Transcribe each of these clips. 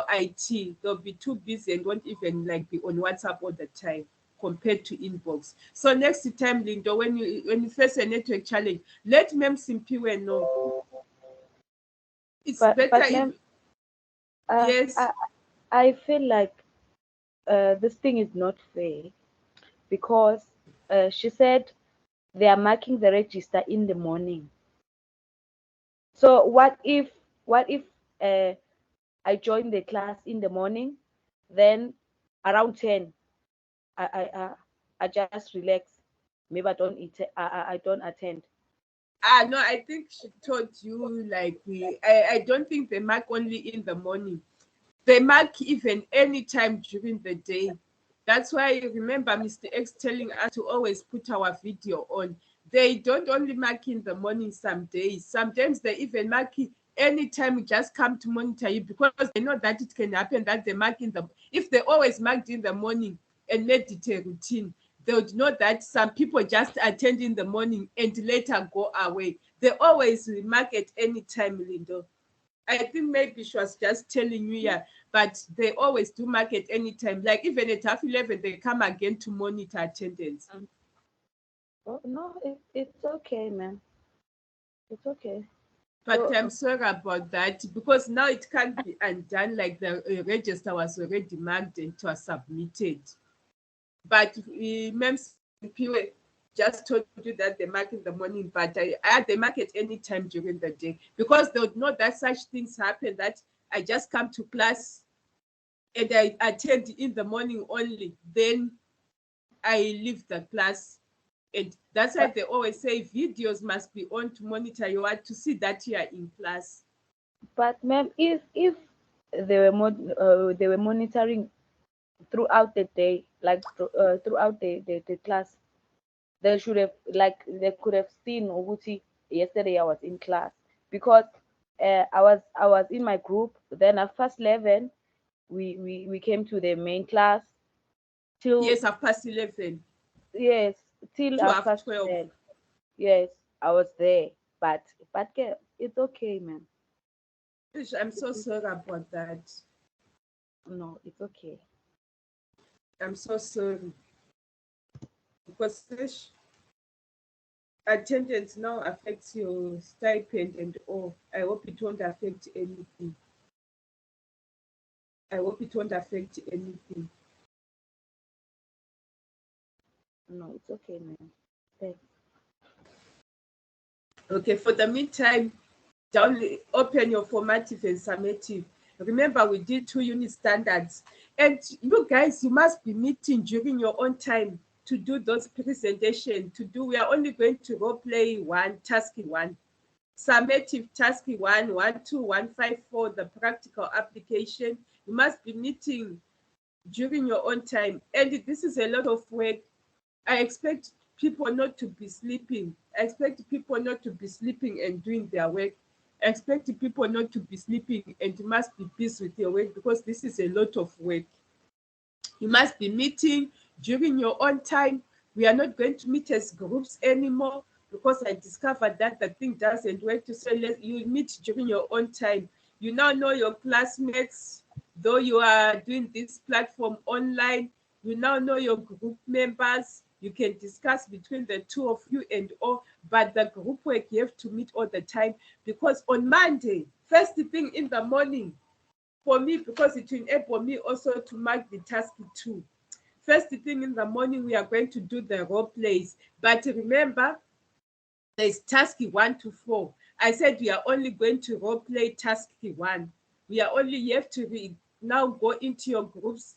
IT, they'll be too busy and won't even like be on WhatsApp all the time compared to inbox. So next time, Lindo, when you face a network challenge, let Mem Simpiwe know. It's better but if ma'am, yes. I feel like this thing is not fair because she said they are marking the register in the morning. So what if uh, I join the class in the morning, then around 10 I just relax. Maybe I don't attend. No, I think she told you like I don't think they mark only in the morning. They mark even any time during the day. That's why you remember Mr. X telling us to always put our video on. They don't only mark in the morning some days. Sometimes they even mark it anytime you just come to monitor you because they know that it can happen that they mark in the if they always marked in the morning and made it a routine, they would know that some people just attend in the morning and later go away. They always mark at any time, Lindo. I think maybe she was just telling you, yeah, but they always do mark at any time. Like even at half 11, they come again to monitor attendance. Mm. Oh, no, it's okay, man. It's okay. But So I'm sorry about that because now it can't be undone. Like the register was already marked and it was submitted. But MEMS just told you that they mark in the morning, but they mark at any time during the day because they would know that such things happen that I just come to class and I attend in the morning only, then I leave the class. And that's why but they always say videos must be on to monitor you to see that you are in class. ma'am, if they were monitoring throughout the day, like throughout the class, they should have like they could have seen Uguti yesterday I was in class because I was in my group. Then at first 11 we came to the main class till Yes, 11:30 yes till to at half first 12. 12. Yes, I was there, but girl, it's okay, man. I'm so sorry about that. No, it's okay. I'm so sorry because attendance now affects your stipend and all. I hope it won't affect anything. I hope it won't affect anything. No, it's okay, man. Thanks. Okay, for the meantime, down open your formative and summative. Remember, we did 2 unit standards. And you guys, you must be meeting during your own time to do those presentation. We are only going to role play one, task one. Summative task 1, 1, 2, 1, 5, 4, the practical application. You must be meeting during your own time. And this is a lot of work. I expect people not to be sleeping. I expect people not to be sleeping and doing their work. I expect people not to be sleeping and you must be busy with your work because this is a lot of work. You must be meeting during your own time. We are not going to meet as groups anymore because I discovered that the thing doesn't work to say you meet during your own time. You now know your classmates, though you are doing this platform online, you now know your group members. You can discuss between the two of you and all, but the group work you have to meet all the time because on Monday, first thing in the morning, for me because it will enable me also to mark the task too. First thing in the morning, we are going to do the role plays. But remember, there's task 1 to 4. I said we are only going to role play task 1. You have to now go into your groups,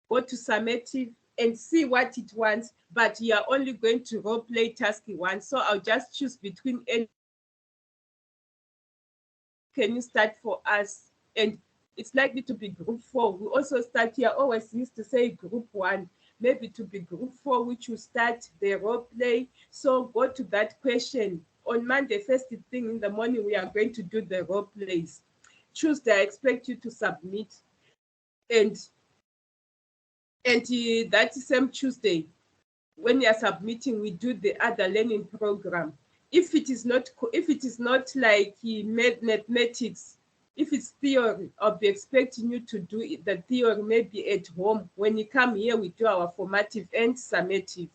go to summative and see what it wants. But you are only going to role play task 1. So I'll just choose between any. Can you start for us? And it's likely to be group 4. We also start here, always used to say group 1, maybe to be group 4, which will start the role play. So go to that question. On Monday, first thing in the morning, we are going to do the role plays. Tuesday, I expect you to submit. And that same Tuesday, when you are submitting, we do the other learning program. If it is not like mathematics, If it's theory, I'll be expecting you to do the theory maybe at home. When you come here, we do our formative and summative.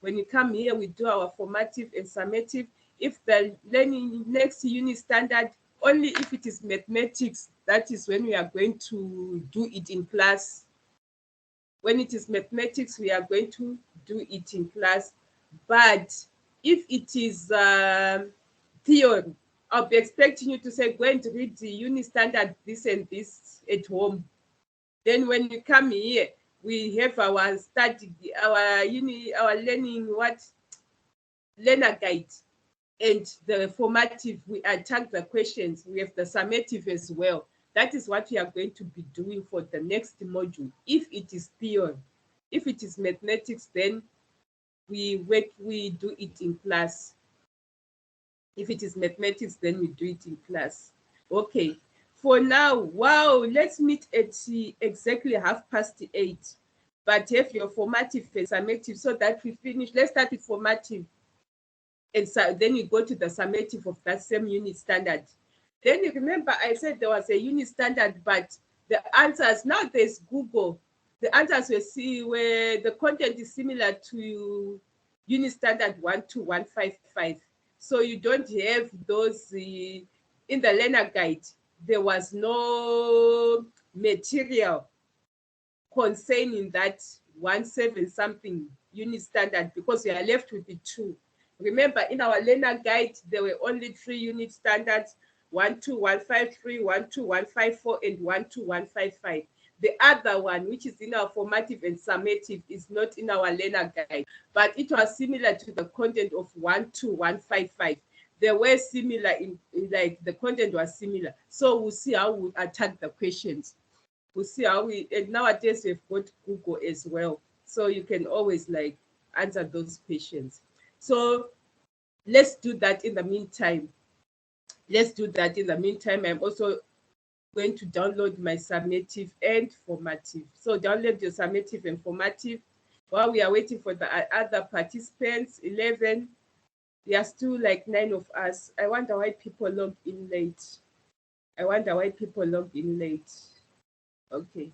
When you come here, we do our formative and summative. If the learning next unit standard, only if it is mathematics, that is when we are going to do it in class. When it is mathematics, we are going to do it in class. But if it is theory, I'll be expecting you to say, go and read the uni standard, this and this at home. Then when you come here, we have our study, our learning, learner guide. And the formative, we attack the questions. We have the summative as well. That is what we are going to be doing for the next module. If it is theory, if it is mathematics, then we do it in class. If it is mathematics, then we do it in class. Okay. For now, wow, let's meet at exactly 8:30. But have your formative and summative so that we finish. Let's start with formative. And so then you go to the summative of that same unit standard. Then you remember I said there was a unit standard, but the answers, now there's Google. The answers we see where the content is similar to unit standard 12155. So you don't have those in the learner guide. There was no material concerning that 17 something unit standard because we are left with the two. Remember, in our learner guide, there were only 3 unit standards: 12153, 12154, and 12155. The other one, which is in our formative and summative, is not in our learner guide, but it was similar to the content of 12155. They were similar like the content was similar. So we'll see how we attack the questions. We'll see how we, and nowadays we've got Google as well. So you can always like answer those questions. So let's do that in the meantime. Let's do that in the meantime. I'm also going to download my summative and formative. So download your summative and formative while we are waiting for the other participants. 11. There are still like 9 of us. I wonder why people log in late. I wonder why people log in late. Okay.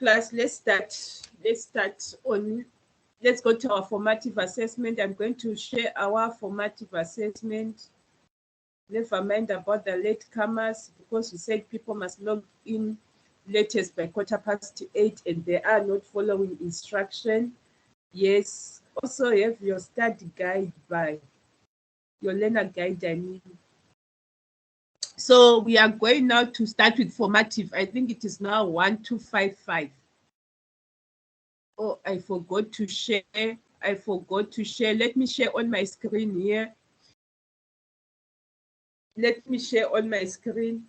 class, let's go to our formative assessment. I'm going to share our formative assessment. Never mind about the latecomers, because we said people must log in latest by 8:15 and they are not following instruction. Yes, also have your study guide by your learner guide, I mean. So we are going now to start with formative. I think it is now 1255. Oh, I forgot to share. Let me share on my screen here. Let me share on my screen.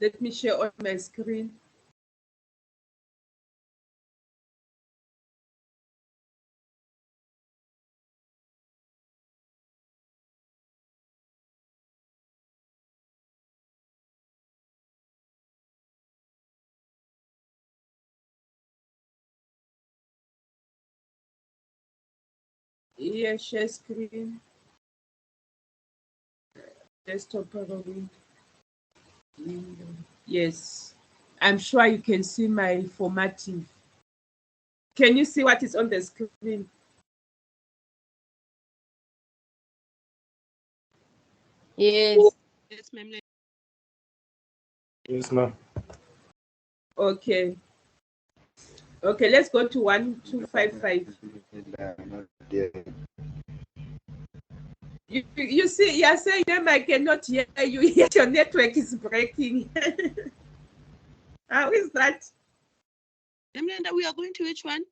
Let me share on my screen. Here, share screen. Desktop probably. Yes. I'm sure you can see my formative. Can you see what is on the screen? Yes. Yes, ma'am. Yes, ma'am. Okay. Okay, let's go to 1255. You see, you're saying them, I cannot hear you, yet your network is breaking. How is that? Emlenda, we are going to which one?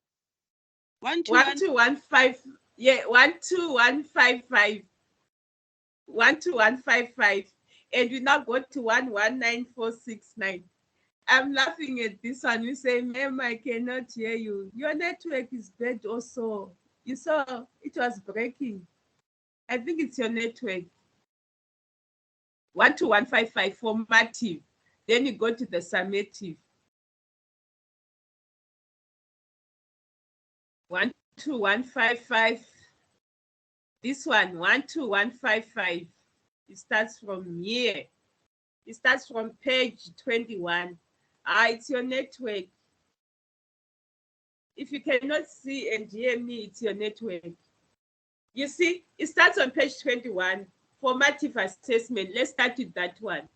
12115. Yeah, 12155. 12155. And we now go to 119469. I'm laughing at this one. You say, ma'am, I cannot hear you. Your network is bad also. You saw it was breaking. I think it's your network. 12155 formative. Then you go to the summative. 12155. This one, 12155. It starts from here. It starts from page 21. It's your network. If you cannot see and hear me, it's your network. You see, it starts on page 21, formative assessment. Let's start with that one.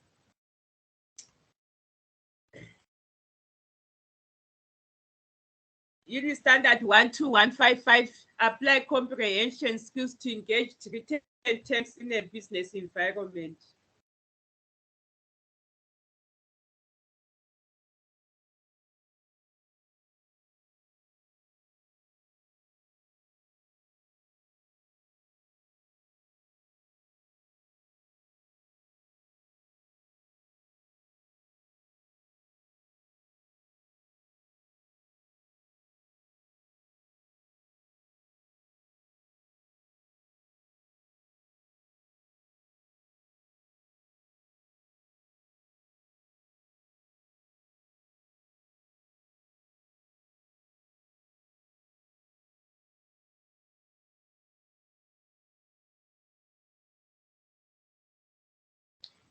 Uni standard 12155, apply comprehension skills to engage written text in a business environment.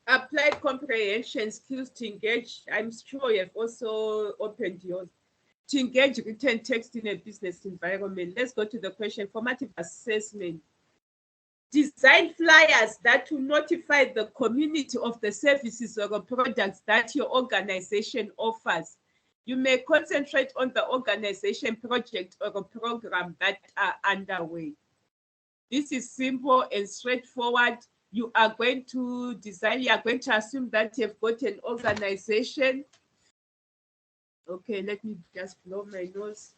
Applied comprehension skills to engage. I'm sure you have also opened yours. To engage written text in a business environment. Let's go to the question, formative assessment. Design flyers that will notify the community of the services or products that your organization offers. You may concentrate on the organization project or a program that are underway. This is simple and straightforward. You are going to design, you are going to assume that you've got an organization. Okay, let me just blow my nose.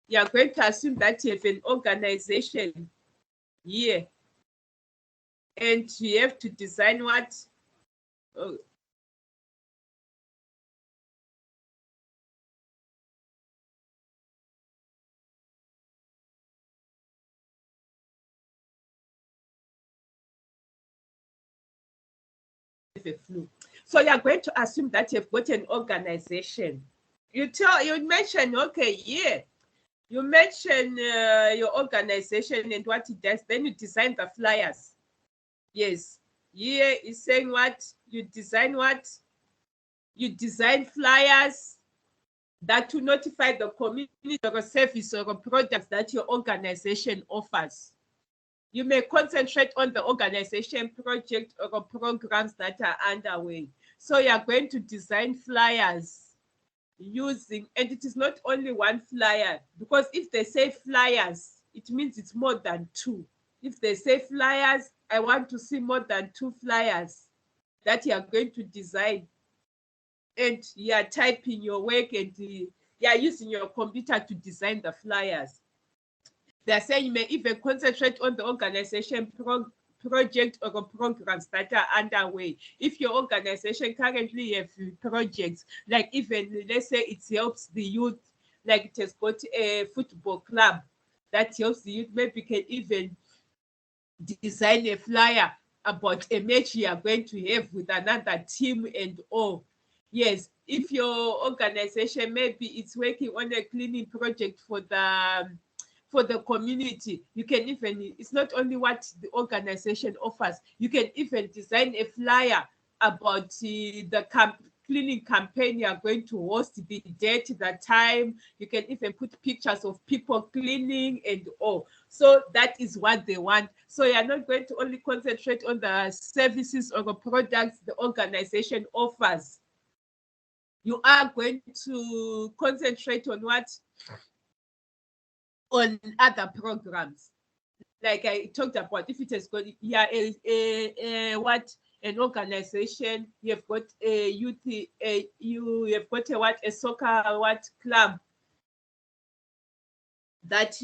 You are going to assume that you have an organization here. And you have to design what? Oh. So you're going to assume that you've got an organization. You mention, okay, yeah, You mention your organization and what it does, then you design the flyers. Yes. Here is saying what? You design what? You design flyers that to notify the community or a service or a product that your organization offers. You may concentrate on the organization project or programs that are underway. So you are going to design flyers using, and it is not only one flyer, because if they say flyers, it means it's more than two. If they say flyers, I want to see more than two flyers that you are going to design. And you are typing your work and you are using your computer to design the flyers. They are saying you may even concentrate on the organization project or programs that are underway. If your organization currently have projects, like even let's say it helps the youth, like it has got a football club that helps the youth, maybe you can even design a flyer about a match you are going to have with another team and all. Yes, if your organization maybe it's working on a cleaning project for the community, you can even, it's not only what the organization offers, you can even design a flyer about the cleaning campaign you are going to host, the date, the time. You can even put pictures of people cleaning and all. So that is what they want. So you are not going to only concentrate on the services or the products the organization offers. You are going to concentrate on what? On other programs. Like I talked about, if it has got, yeah, what, an organization, you have got a youth, you have got a what, a soccer what club that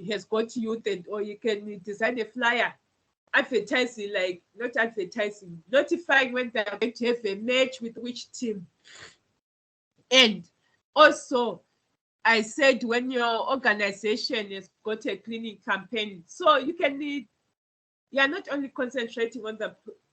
has got youth, and or you can design a flyer advertising, like not advertising, notifying when they're going to have a match with which team. And also, I said when your organization has got a cleaning campaign, so you are not only concentrating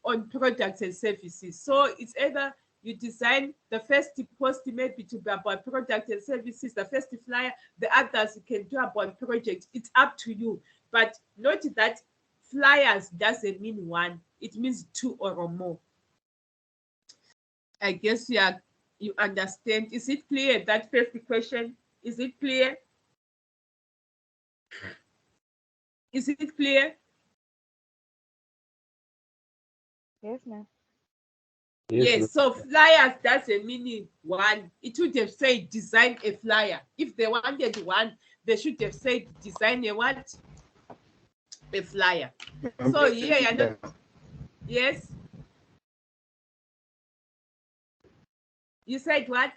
on products and services. So it's either you design the first post maybe to be about products and services, the first flyer, the others you can do about projects. It's up to you. But note that flyers doesn't mean one, it means two or more. I guess you understand. Is it clear, that first question? Is it clear? Is it clear? Yes, ma'am. Yes, so flyers doesn't mean one. It would have said design a flyer. If they wanted one, they should have said design a what? A flyer. So yeah, yes. You said what?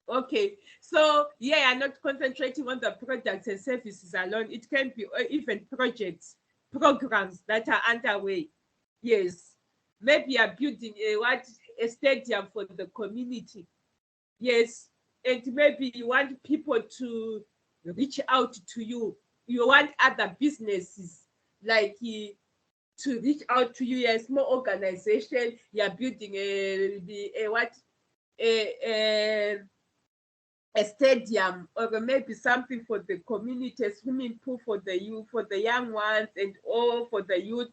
Okay, so yeah, you're not concentrating on the products and services alone. It can be even projects, programs that are underway. Yes, maybe you're building a stadium for the community. Yes, and maybe you want people to reach out to you. You want other businesses like to reach out to you. You're a small organization. You're building a a stadium, or maybe something for the community, a swimming pool for the youth, for the young ones, and all for the youth.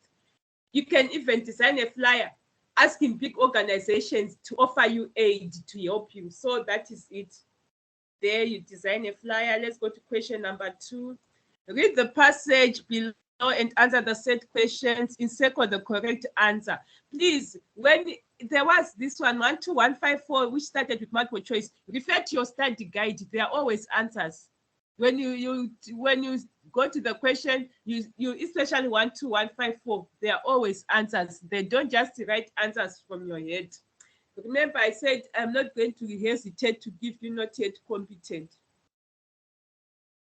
You can even design a flyer asking big organizations to offer you aid to help you. So that is it. There you design a flyer. Let's go to question number 2. Read the passage below and answer the set questions in circle the correct answer. Please, when there was this one, 12154, which started with multiple choice, refer to your study guide. There are always answers. When you go to the question, you especially 12154, there are always answers. They don't just write answers from your head. Remember, I said I'm not going to hesitate to give you not yet competent.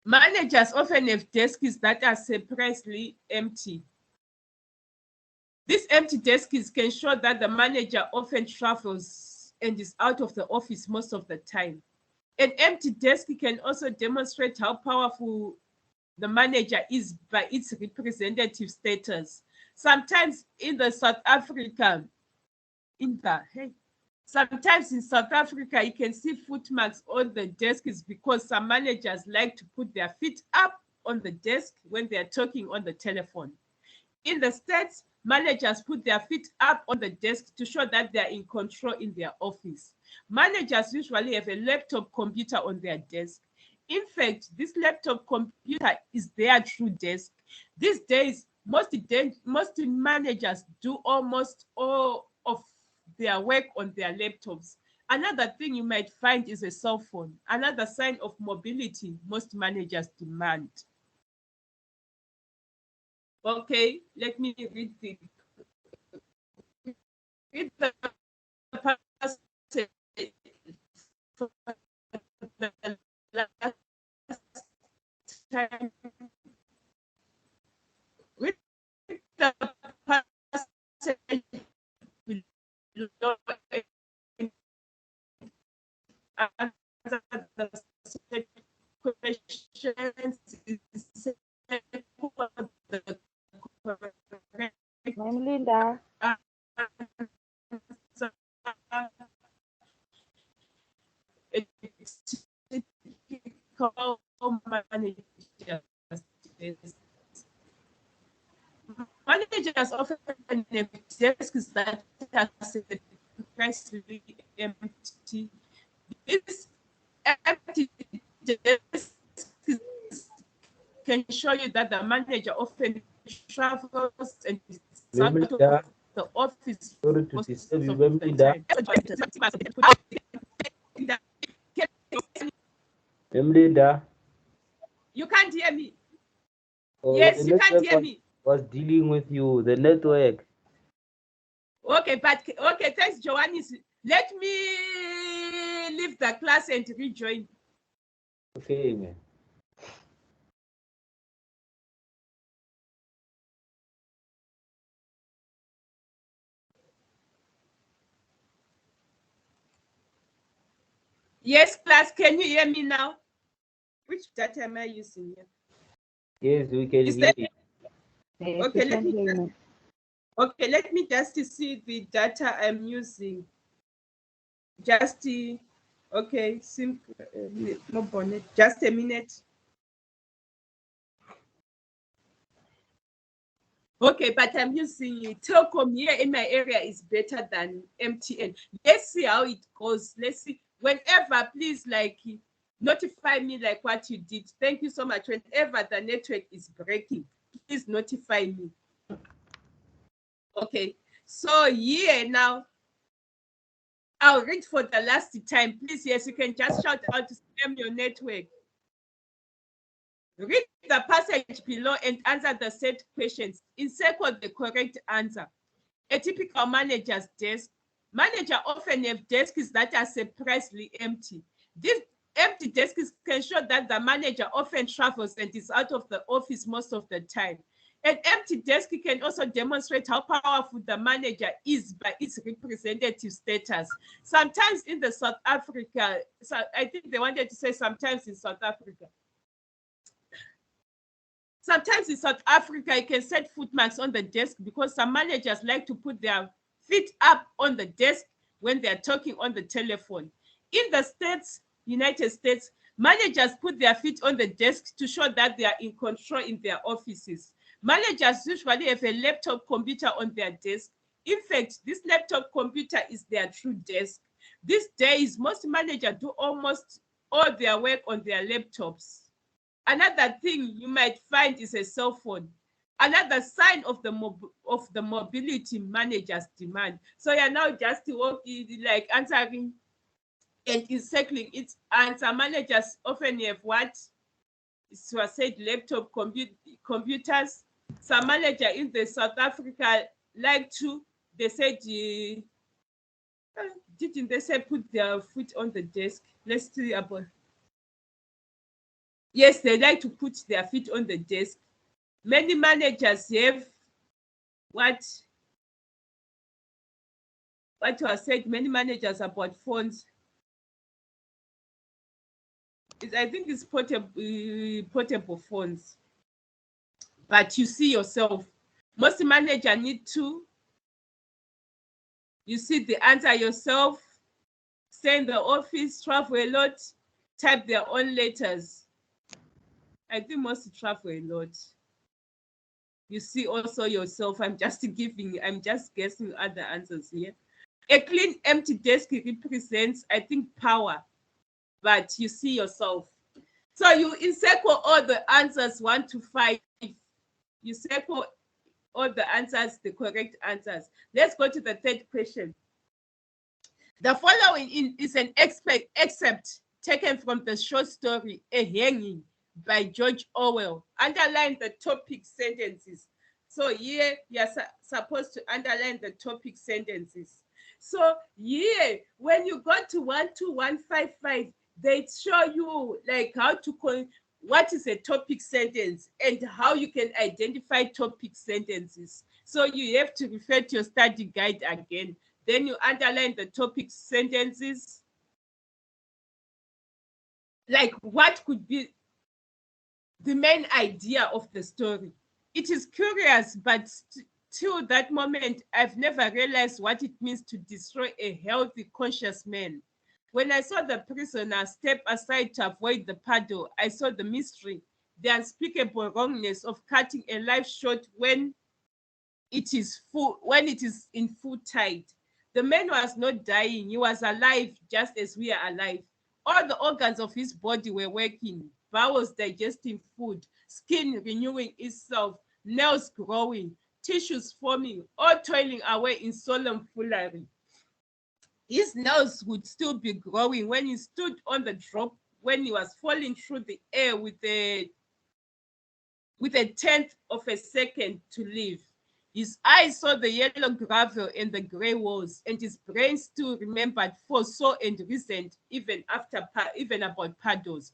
Managers often have desks that are surprisingly empty. These empty desks can show that the manager often travels and is out of the office most of the time. An empty desk can also demonstrate how powerful the manager is by its representative status. Sometimes in the South Africa, Sometimes in South Africa, you can see footmarks on the desk is because some managers like to put their feet up on the desk when they are talking on the telephone. In the States, managers put their feet up on the desk to show that they are in control in their office. Managers usually have a laptop computer on their desk. In fact, this laptop computer is their true desk. These days, most managers do almost all of their work on their laptops. Another thing you might find is a cell phone, another sign of mobility most managers demand. Okay, let me read the passage for the last time. Read the passage below and answer the questions in circle the correct Ma'am Linda. answer. It's typical managers. Managers often have desks that are surprisingly empty. This empty desk can show you that the manager often travels and is out of Memlinda, the office sorry to most disturb you, of the Memlinda. time. Memlinda, You can't hear me. oh, Yes, the you can't network hear me. was dealing with you, the network. Okay, but okay, thanks, Joannis. Let me leave the class and rejoin. Okay, man. Yes, class, can you hear me now? Which data am I using here? Yes, we can Is hear that you. Yes, okay? we can hear you, ma'am. Okay, let me just see the data I'm using. Just okay, no bonnet. Just a minute. Okay, but I'm using Telkom here in my area is better than MTN. Let's see how it goes. Let's see. Whenever, please, like, notify me like what you did. Thank you so much. Whenever the network is breaking, please notify me. Okay, so here now, I'll read for the last time. Please, yes, you can just shout out to spam your network. Read the passage below and answer the set questions. Encircle the correct answer. A typical manager's desk. Manager often have desks that are surprisingly empty. These empty desks can show that the manager often travels and is out of the office most of the time. An empty desk can also demonstrate how powerful the manager is by its representative status. Sometimes in the South Africa, so I think they wanted to say sometimes in South Africa. Sometimes in South Africa, you can set footmarks on the desk because some managers like to put their feet up on the desk when they are talking on the telephone. In the States, United States, managers put their feet on the desk to show that they are in control in their offices. Managers usually have a laptop computer on their desk. In fact, this laptop computer is their true desk. These days, most managers do almost all their work on their laptops. Another thing you might find is a cell phone. Another sign of the mobility managers demand. So you're now just working, like answering and encircling its answer. Managers often have what? It was said laptop computers. Some manager in the South Africa like to, they said, didn't they say put their foot on the desk? Let's see about. Yes, they like to put their feet on the desk. Many managers have what was said, many managers about phones. I think it's portable phones. But you see yourself, most manager need to, you see the answer yourself. stay in the office, travel a lot, type their own letters. I think most travel a lot. You see also yourself. I'm just guessing other answers here. A clean, empty desk represents, I think, power, but you see yourself. So you encircle all the answers 1 to 5. You circle all the answers, the correct answers. Let's go to the third question. The following is an excerpt taken from the short story A Hanging by George Orwell. Underline the topic sentences. So here you are supposed to underline the topic sentences. So here, when you go to 12155, they show you like how to what is a topic sentence and how you can identify topic sentences. So you have to refer to your study guide again. Then you underline the topic sentences. Like what could be the main idea of the story? It is curious, but till that moment, I've never realized what it means to destroy a healthy, conscious man. When I saw the prisoner step aside to avoid the paddle, I saw the mystery, the unspeakable wrongness of cutting a life short when it is in full tide. The man was not dying, he was alive just as we are alive. All the organs of his body were working, bowels digesting food, skin renewing itself, nails growing, tissues forming, all toiling away in solemn foolery. His nails would still be growing when he stood on the drop, when he was falling through the air with a tenth of a second to live. His eyes saw the yellow gravel and the grey walls, and his brain still remembered so and recent, even about paddles.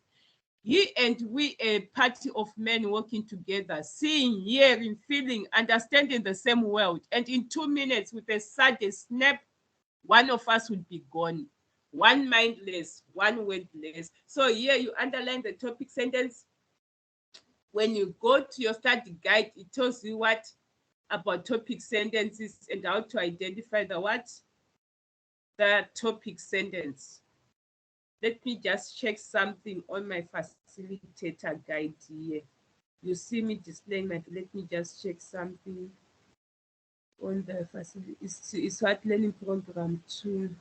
He and we, a party of men working together, seeing, hearing, feeling, understanding the same world, and in 2 minutes, with a sudden snap, one of us would be gone. One mindless, one wordless. So here you underline the topic sentence. When you go to your study guide, it tells you what about topic sentences and how to identify the topic sentence. Let me just check something on my facilitator guide here. You see me displaying let me just check something on the facility. It's what learning program 2.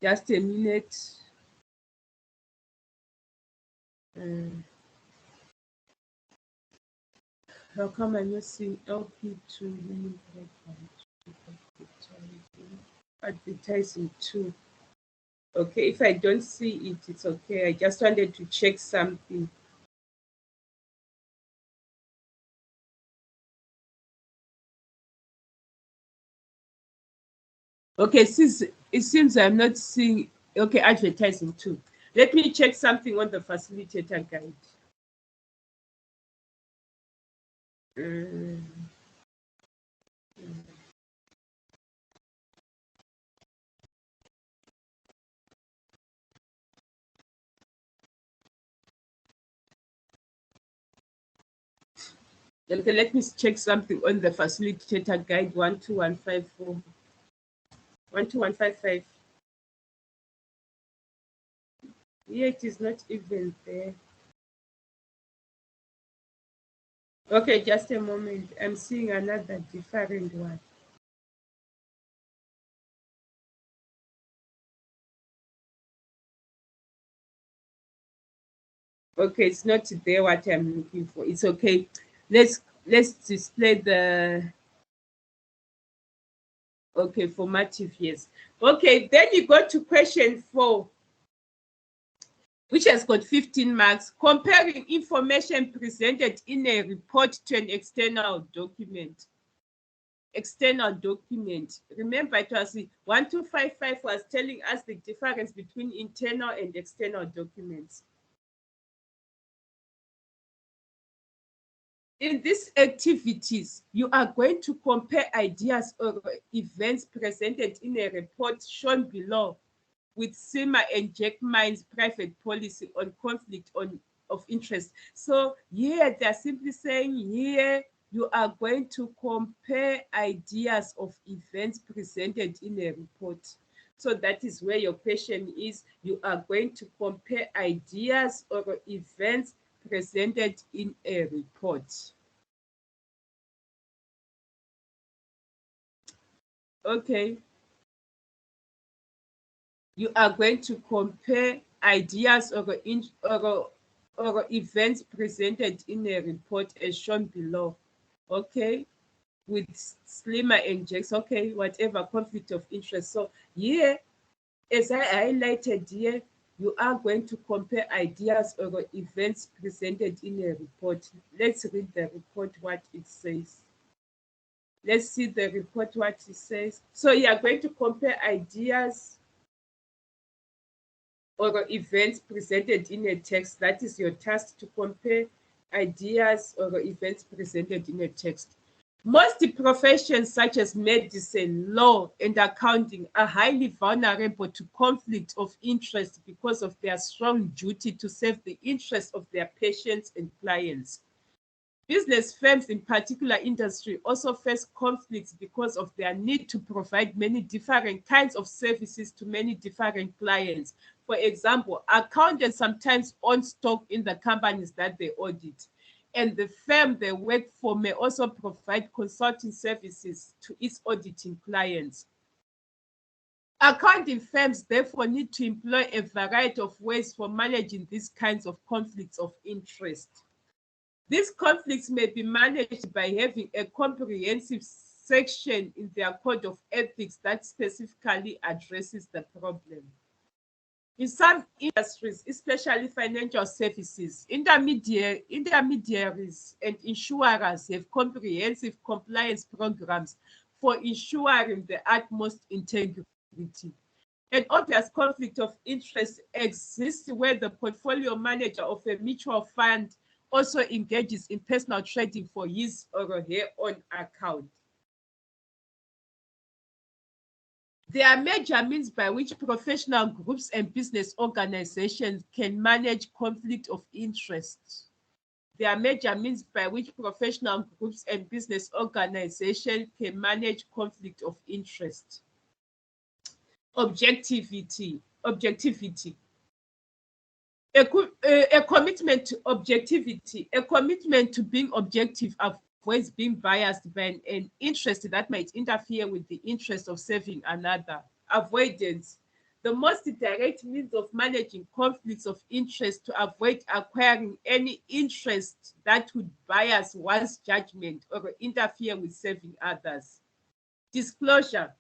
Just a minute. How come I'm not seeing LP2 learning program 2 advertising 2? Okay, if I don't see it, it's okay. I just wanted to check something. Okay, since it seems I'm not seeing, okay, advertising 2. Let me check something on the facilitator guide. Okay, let me check something on the facilitator guide 12154. 12155. Here it is not even there. Okay, just a moment. I'm seeing another different one. Okay, it's not there what I'm looking for. It's okay. Let's display the okay, formative, yes. Okay, then you go to question 4, which has got 15 marks, comparing information presented in a report to an external document. Remember, it was 1255 was telling us the difference between internal and external documents. In these activities, you are going to compare ideas or events presented in a report shown below with Sima and Jack Mine's private policy on conflict of interest. So here they're simply saying here you are going to compare ideas of events presented in a report. So that is where your question is. You are going to compare ideas or events presented in a report. Okay. You are going to compare ideas or events presented in a report as shown below. Okay. With Slimmer and Jakes. Okay. Whatever conflict of interest. So here, as I highlighted here, you are going to compare ideas or events presented in a report. Let's read the report, what it says. Let's see the report, what it says. So you are going to compare ideas or events presented in a text. That is your task, to compare ideas or events presented in a text. Most professions such as medicine, law, and accounting are highly vulnerable to conflict of interest because of their strong duty to serve the interests of their patients and clients. Business firms in particular industry also face conflicts because of their need to provide many different kinds of services to many different clients. For example, accountants sometimes own stock in the companies that they audit, and the firm they work for may also provide consulting services to its auditing clients. Accounting firms therefore need to employ a variety of ways for managing these kinds of conflicts of interest. These conflicts may be managed by having a comprehensive section in their code of ethics that specifically addresses the problem. In some industries, especially financial services, intermediaries and insurers have comprehensive compliance programs for ensuring the utmost integrity. An obvious conflict of interest exists where the portfolio manager of a mutual fund also engages in personal trading for his or her own account. There are major means by which professional groups and business organizations can manage conflict of interest. There are major means by which professional groups and business organizations can manage conflict of interest. Objectivity. A commitment to objectivity, a commitment to being objective avoids being biased by an interest that might interfere with the interest of serving another. Avoidance. The most direct means of managing conflicts of interest to avoid acquiring any interest that would bias one's judgment or interfere with serving others. Disclosure.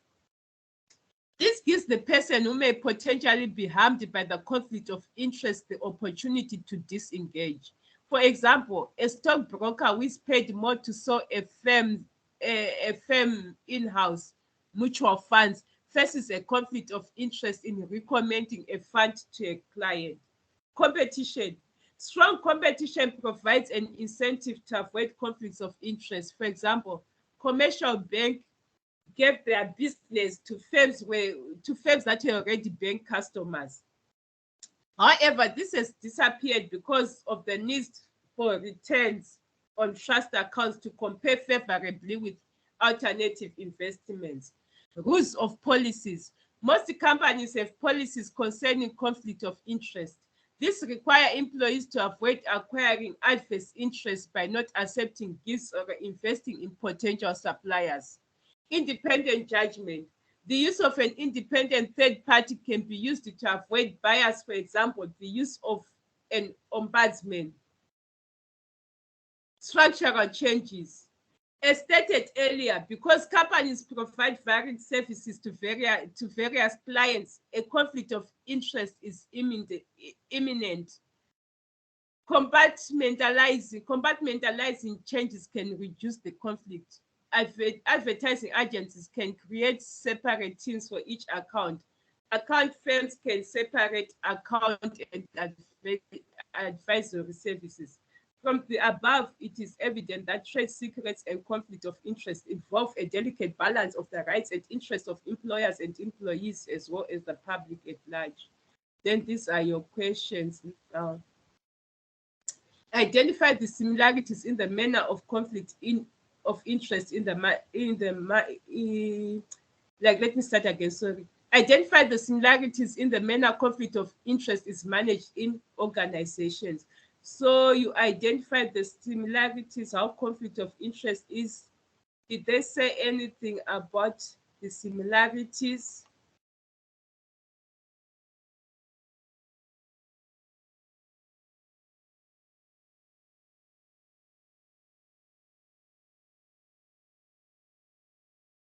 This gives the person who may potentially be harmed by the conflict of interest the opportunity to disengage. For example, a stockbroker who is paid more to sell a firm in-house mutual funds faces a conflict of interest in recommending a fund to a client. Competition. Strong competition provides an incentive to avoid conflicts of interest. For example, commercial bank gave their business to firms that were already bank customers. However, this has disappeared because of the need for returns on trust accounts to compare favorably with alternative investments. Rules of policies. Most companies have policies concerning conflict of interest. This requires employees to avoid acquiring adverse interest by not accepting gifts or investing in potential suppliers. Independent judgment. The use of an independent third party can be used to avoid bias. For example, the use of an ombudsman. Structural changes. As stated earlier, because companies provide varied services to various clients, a conflict of interest is imminent. Compartmentalizing changes can reduce the conflict. Advertising agencies can create separate teams for each account. Account firms can separate account and advisory services. From the above, it is evident that trade secrets and conflict of interest involve a delicate balance of the rights and interests of employers and employees, as well as the public at large. Then these are your questions. Identify the similarities in the manner of conflict of interest let me start again, sorry. Identify the similarities in the manner conflict of interest is managed in organizations. So you identify the similarities, how conflict of interest is. Did they say anything about the similarities?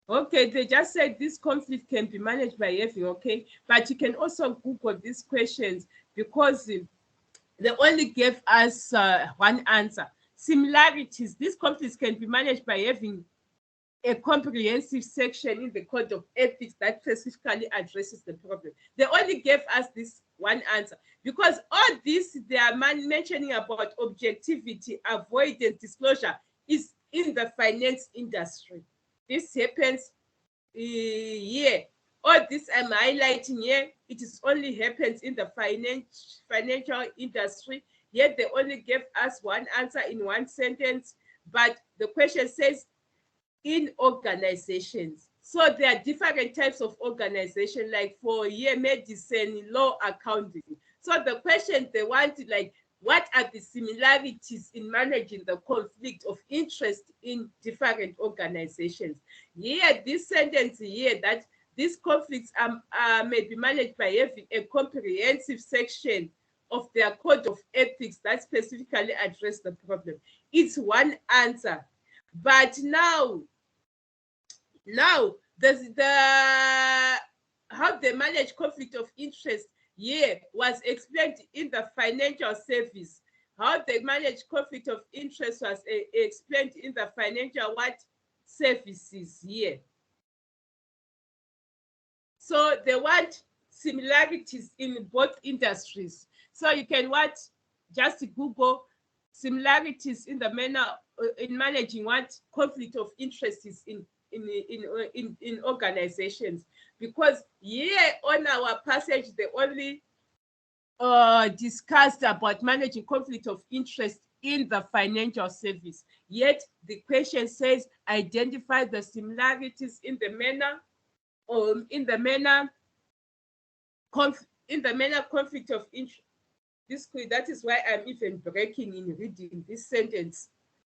Okay, they just said this conflict can be managed by having, okay, but you can also Google these questions because they only gave us one answer. Similarities, these conflicts can be managed by having a comprehensive section in the code of ethics that specifically addresses the problem. They only gave us this one answer because all this they are mentioning about objectivity, avoidance, disclosure is in the finance industry. This happens here. All this I'm highlighting here, it is only happens in the financial industry. Yet they only gave us one answer in one sentence, but the question says in organizations. So there are different types of organization, like for here, medicine, law, accounting. So the question they want, like, what are the similarities in managing the conflict of interest in different organizations? Here, this sentence here, that these conflicts may be managed by having a comprehensive section of their code of ethics that specifically address the problem. It's one answer. But now the how they manage conflict of interest here was explained in the financial service. How they manage conflict of interest was explained in the financial what services here. So they want similarities in both industries. So you can what just Google similarities in the manner in managing what conflict of interest is in organizations, because here on our passage they only discussed about managing conflict of interest in the financial service. Yet the question says identify the similarities in the manner conflict of interest. That is why I'm even breaking in reading this sentence.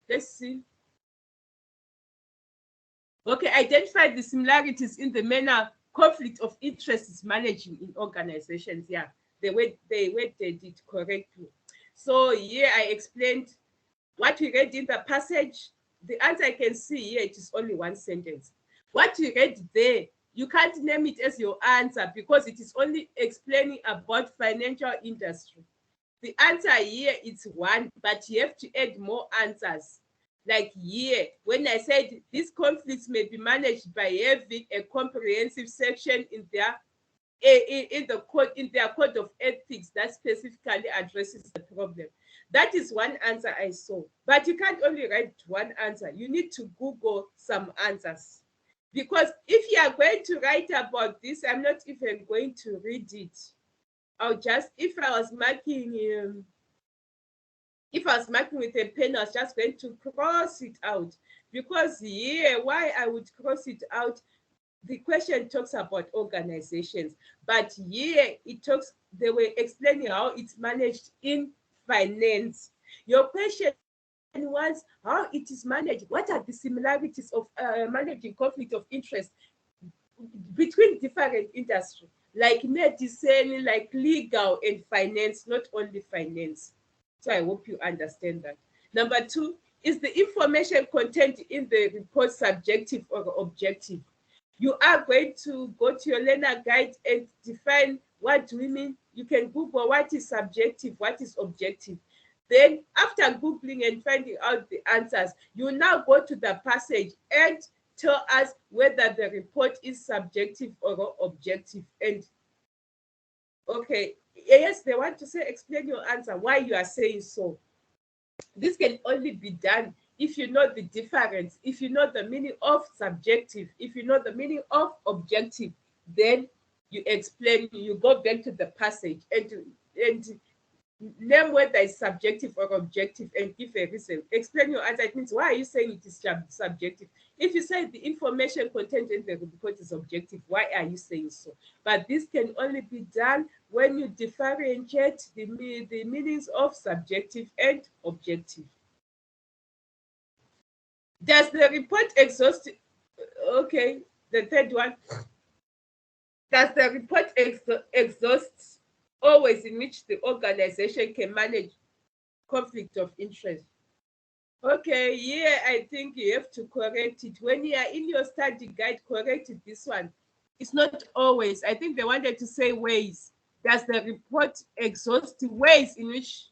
Let's see. Okay, identify the similarities in the manner conflict of interest is managing in organizations. Yeah, they did it correctly. So here I explained what we read in the passage. The answer I can see here, it is only one sentence. What you read there, you can't name it as your answer because it is only explaining about financial industry. The answer here is one, but you have to add more answers. Like here, when I said these conflicts may be managed by having a comprehensive section in their code of ethics that specifically addresses the problem. That is one answer I saw. But you can't only write one answer. You need to Google some answers. Because if you are going to write about this, I'm not even going to read it. I'll just, if I was marking with a pen, I was just going to cross it out. Because here, why I would cross it out, the question talks about organizations, but here they were explaining how it's managed in finance. Your question was how it is managed. What are the similarities of managing conflict of interest between different industries, like medicine, like legal and finance, not only finance. So I hope you understand that. Number two, is the information contained in the report subjective or objective? You are going to go to your learner guide and define what do we mean. You can Google what is subjective, what is objective. Then after Googling and finding out the answers, you now go to the passage and tell us whether the report is subjective or objective. And okay, yes, they want to say, explain your answer, why you are saying so. This can only be done if you know the difference, if you know the meaning of subjective, if you know the meaning of objective, then you explain, you go back to the passage and Name whether it's subjective or objective and give a reason. Explain your answer. It means, why are you saying it is subjective? If you say the information contained in the report is objective, why are you saying so? But this can only be done when you differentiate the meanings of subjective and objective. Does the report exhaust? Okay, the third one. Does the report exhaust always in which the organization can manage conflict of interest? Okay, yeah, I think you have to correct it. When you are in your study guide, correct it, this one. It's not always. I think they wanted to say ways. Does the report exhaust ways in which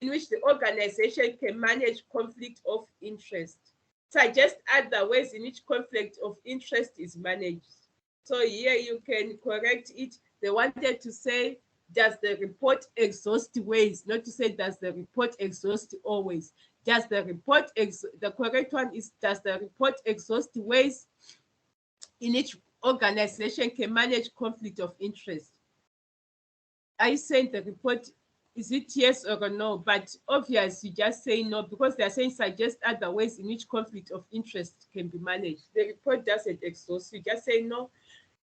the organization can manage conflict of interest? Suggest other ways in which conflict of interest is managed. So here you can correct it. They wanted to say, does the report exhaust ways? Not to say, does the report exhaust always? Does the report, the correct one is, does the report exhaust ways in which organization can manage conflict of interest? Are you saying the report, is it yes or no? But obviously, you just say no, because they're saying suggest other ways in which conflict of interest can be managed. The report doesn't exhaust. You just say no.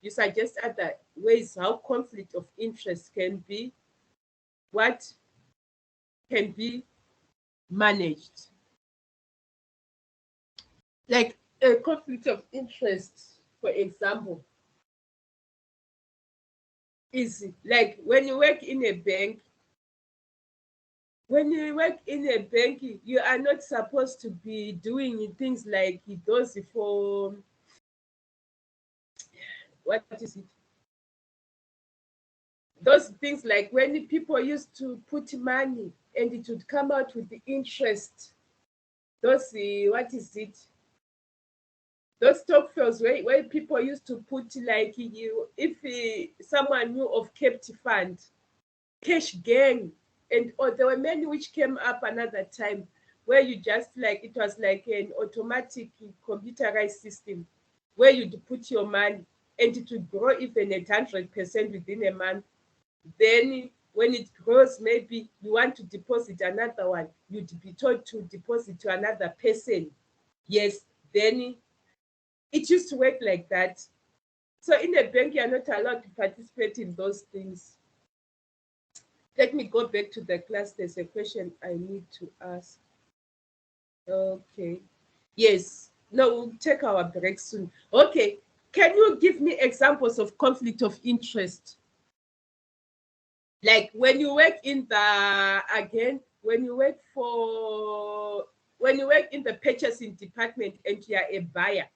You suggest other ways how conflict of interest can be managed. Like a conflict of interest, for example, is like when you work in a bank. When you work in a bank, you are not supposed to be doing things like those for, what is it? Those things like when people used to put money and it would come out with the interest. Those, what is it? Those stock fields where people used to put, like, if someone knew of kept fund, cash gang, and there were many which came up another time where you just, like, it was like an automatic computerized system where you'd put your money and it would grow even at 100% within a month. Then when it grows, maybe you want to deposit another one, you'd be told to deposit to another person. Yes, then it used to work like that. So in a bank, you're not allowed to participate in those things. Let me go back to the class. There's a question I need to ask. Okay. Yes. No, we'll take our break soon. Okay. Can you give me examples of conflict of interest? Like when you work in the, again, when you work in the purchasing department and you are a buyer.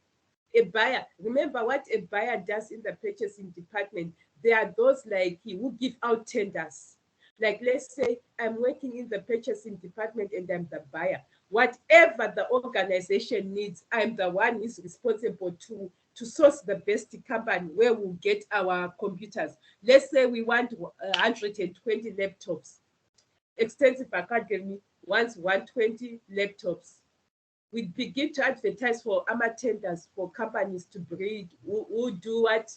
A buyer, remember what a buyer does in the purchasing department. There are those like who give out tenders. Like, let's say I'm working in the purchasing department and I'm the buyer. Whatever the organization needs, I'm the one who is responsible to source the best company where we'll get our computers. Let's say we want 120 laptops. Extensive Academy wants 120 laptops. We begin to advertise for tenders for companies to breed, who do what?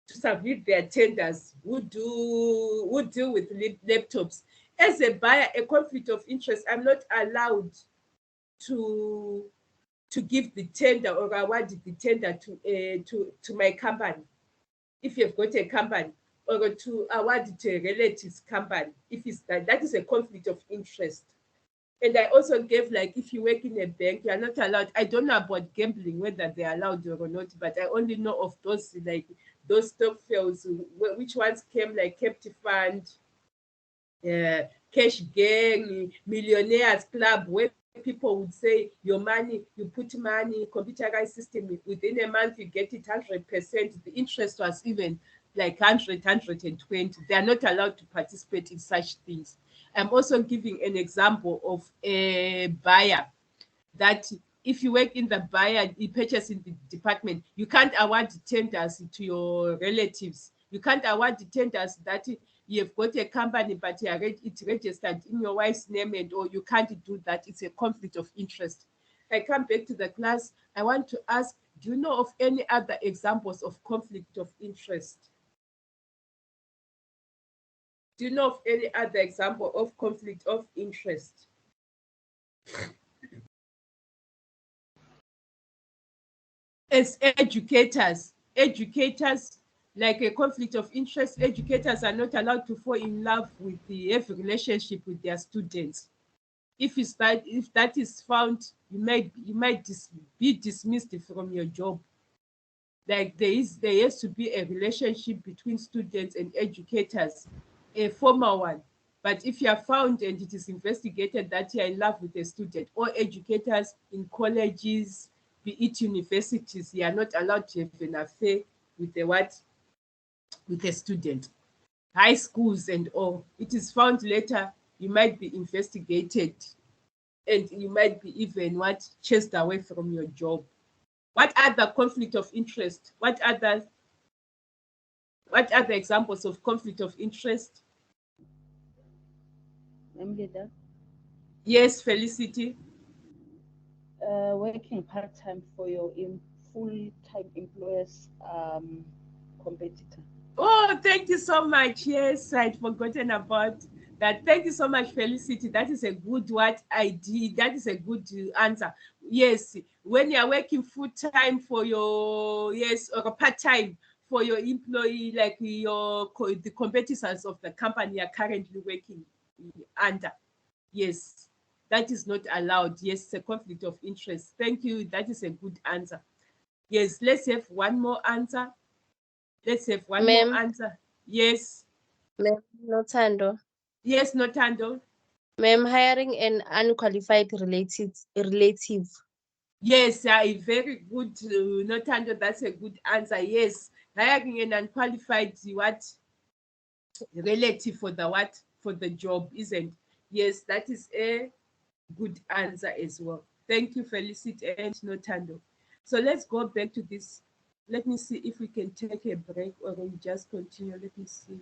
To submit their tenders, who deal with laptops. As a buyer, a conflict of interest, I'm not allowed to give the tender or award the tender to my company, if you've got a company, or to award it to a relative's company, if it's that is a conflict of interest. And I also gave, like, if you work in a bank, you are not allowed. I don't know about gambling, whether they're allowed or not, but I only know of those, like, those stock fields, which ones came, like Captive Fund, Cash Gang, Millionaires Club, where people would say your money, you put money, computerized system, within a month you get it 100%. The interest was even like 100, 120. They are not allowed to participate in such things. I'm also giving an example of a buyer that if you work in the purchasing department, you can't award tenders to your relatives. You can't award tenders that you've got a company, but it's registered in your wife's name, or you can't do that. It's a conflict of interest. I come back to the class. I want to ask, do you know of any other examples of conflict of interest? Do you know of any other example of conflict of interest? As educators, like a conflict of interest, educators are not allowed to fall in love with have a relationship with their students. If that is found, you might be dismissed from your job. Like there has to be a relationship between students and educators, a formal one. But if you are found and it is investigated that you are in love with a student, or educators in colleges, be it universities, you are not allowed to have an affair with a what? With a student. High schools and all. It is found later, you might be investigated and you might be even what? Chased away from your job. What other conflict of interest? What other examples of conflict of interest? I'm leader. Yes, Felicity. Working part-time for your full-time employer's competitor. Oh, thank you so much. Yes, I'd forgotten about that. Thank you so much, Felicity. That is a good what I did. That is a good answer. Yes, when you are working full time for your, yes, or part time for your employee, like the competitors of the company you are currently working under. Yes, that is not allowed. Yes, it's a conflict of interest. Thank you. That is a good answer. Yes, let's have one more answer. Let's have one more Ma'am, answer. Yes. ma'am, Notando. Yes, Notando. Ma'am, hiring an unqualified relative. Yes, very good, Notando. That's a good answer. Yes, hiring an unqualified what relative for the what for the job, isn't? Yes, that is a good answer as well. Thank you, Felicity and Notando. So let's go back to this. Let me see if we can take a break or we just continue. Let me see.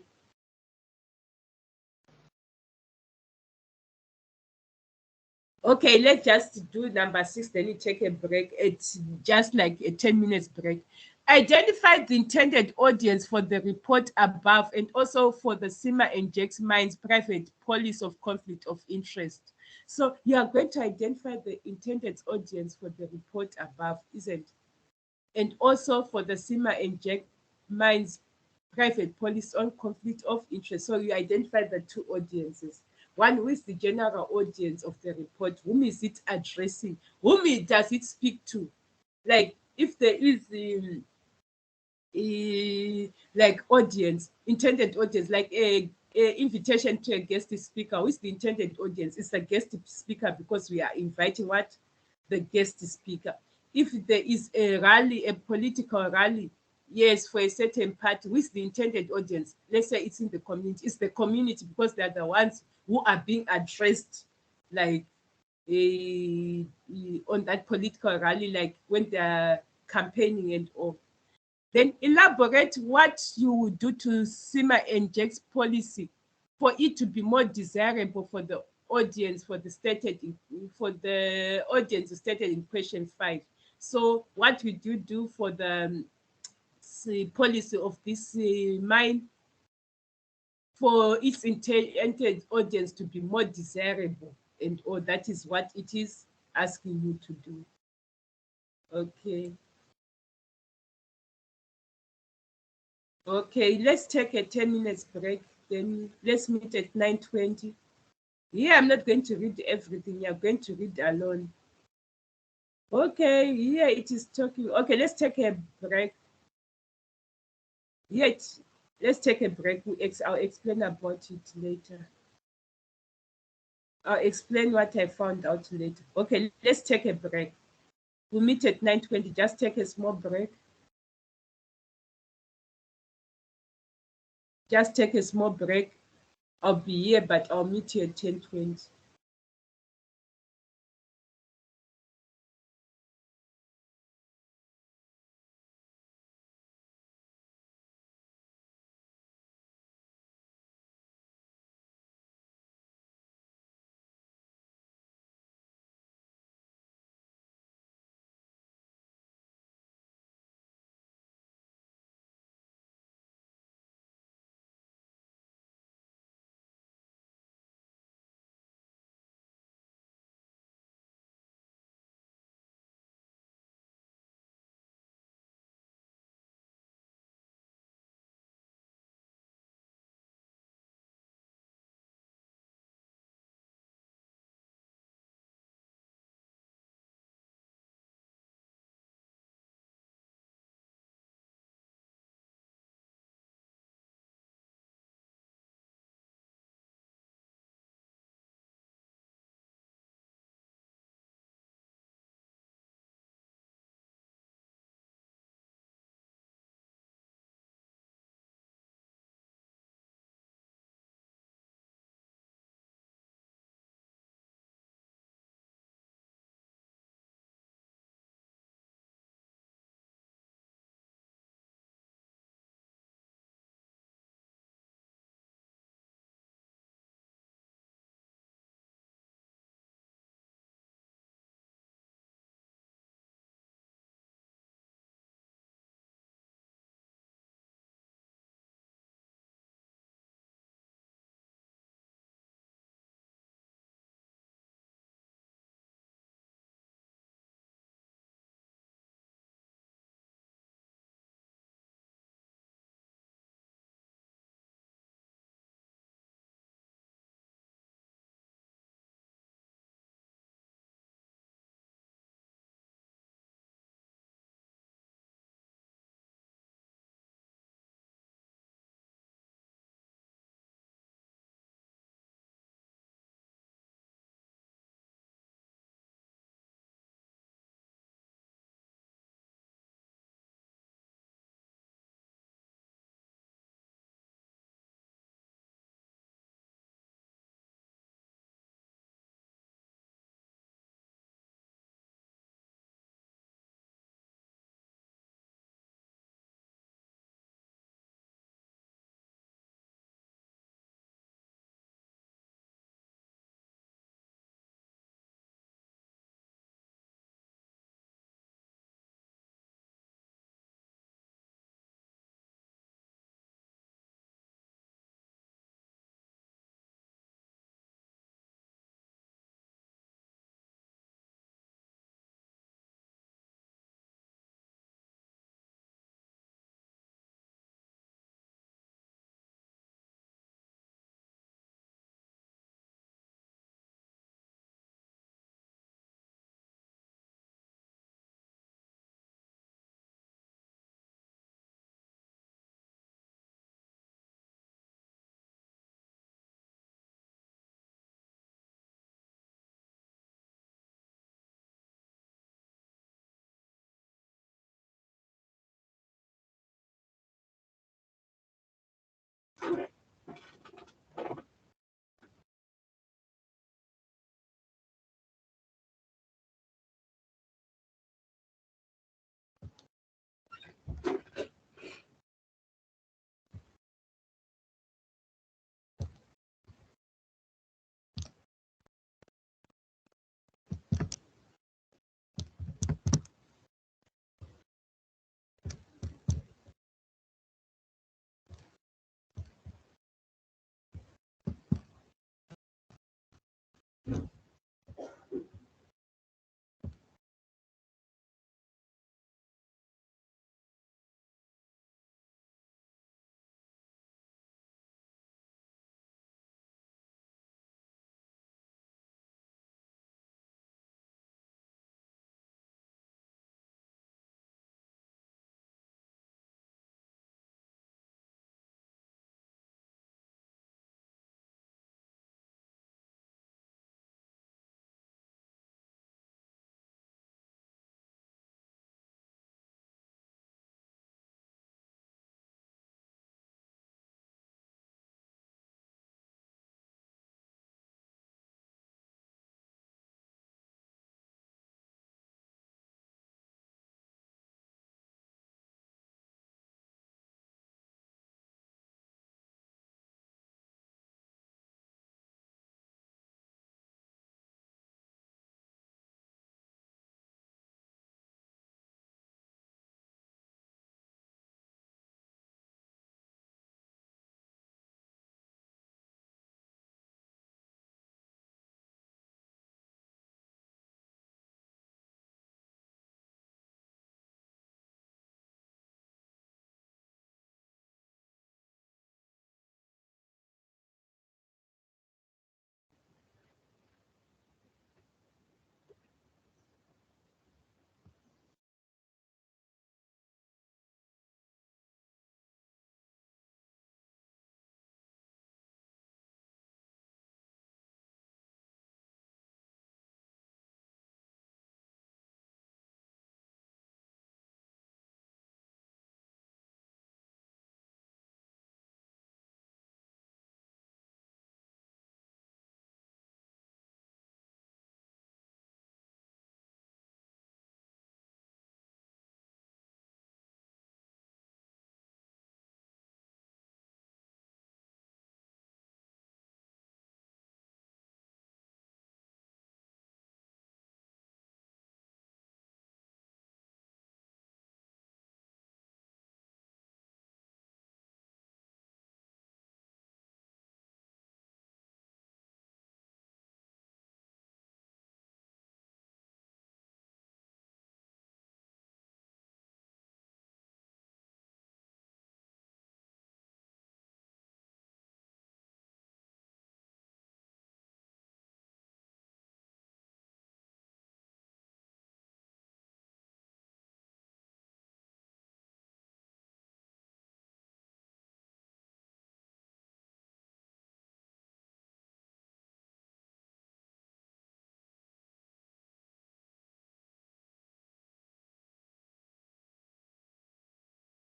Okay, let's just do number 6, then we take a break. It's just like a 10 minutes break. Identify the intended audience for the report above and also for the SEMA and Jack's Minds private policy of conflict of interest. So you are going to identify the intended audience for the report above, isn't it? And also for the SEMA and Jack Minds private policy on conflict of interest. So you identify the two audiences. One, who is the general audience of the report? Whom is it addressing? Does it speak to? Like if there is like audience, intended audience, like a invitation to a guest speaker. Who is the intended audience? It's the guest speaker because we are inviting what? The guest speaker. If there is a rally, a political rally, yes, for a certain party, who is the intended audience? Let's say it's in the community. It's the community because they're the ones who are being addressed, like on that political rally, like when they're campaigning and all. Then elaborate what you would do to SEMA and Jack's policy for it to be more desirable for the audience, for the audience stated in question 5. So what would you do for the policy of this mine for its intended audience to be more desirable, and or that is what it is asking you to do. Okay. Okay, let's take a 10 minutes break. Then let's meet at 9:20. Yeah, I'm not going to read everything. You're going to read alone. Okay, yeah, it is talking. Okay, let's take a break. Yet, let's take a break. I'll explain about it later. I'll explain what I found out later. Okay, let's take a break. We'll meet at 9:20. Just take a small break. Just take a small break. I'll be here, but I'll meet you at 10:20.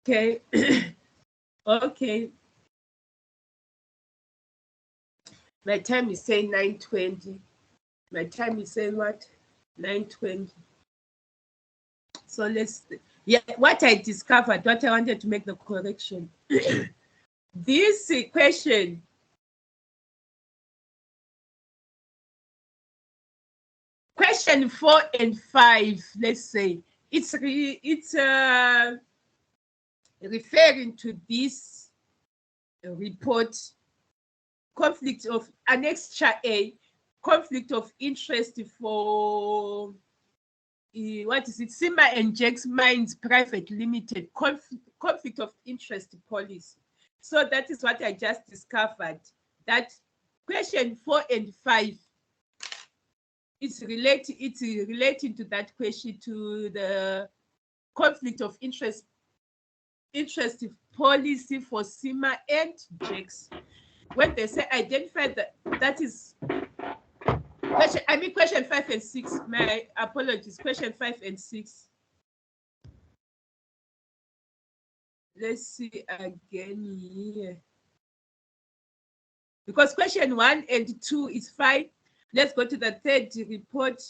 Okay. Okay. My time is saying 9:20. My time is saying what? 9:20. So let's, yeah, what I discovered, what I wanted to make the correction. This question, question 4 and 5, let's say, it's referring to this report, conflict of annexure A, conflict of interest for what is it? Sima and Jack's Mines Private Limited, conflict of interest policy. So that is what I just discovered. That question 4 and 5 it's relating to that question, to the conflict of interest policy for Sima and Jack's. When they say identify that is question 5 and 6. My apologies, question 5 and 6. Let's see again here. Because question 1 and 2 is fine. Let's go to the third report.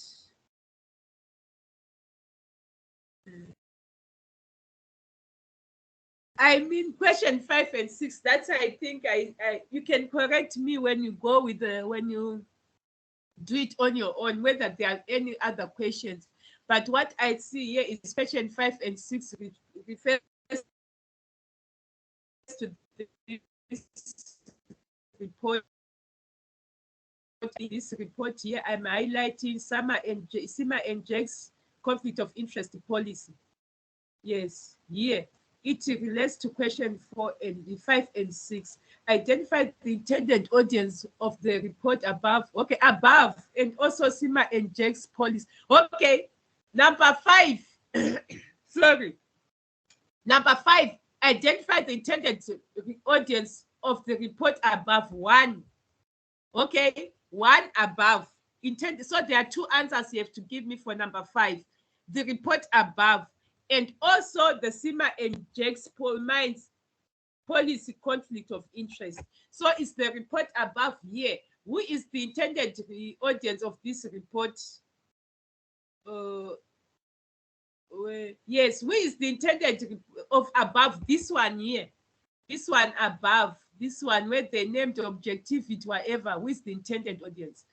I mean, question 5 and 6. That's, I think, you can correct me when you go with when you do it on your own, whether there are any other questions. But what I see here is question 5 and 6 refers to this report. This report here, I'm highlighting Sima and Jack's conflict of interest policy. Yes, here. It relates to question 4 and 5 and 6. Identify the intended audience of the report above. Okay, above, and also Sima and Jack's policy. Okay, number 5. Sorry. Number 5. Identify the intended audience of the report above. 1. Okay, 1 above. Intended. So there are 2 answers you have to give me for number 5. The report above, and also the Sima and Jack's Mines policy conflict of interest. So it's the report above here. Who is the intended audience of this report? Yes, who is the intended of above? This one here. This one above. This one where they named objectivity, whatever. Who is the intended audience?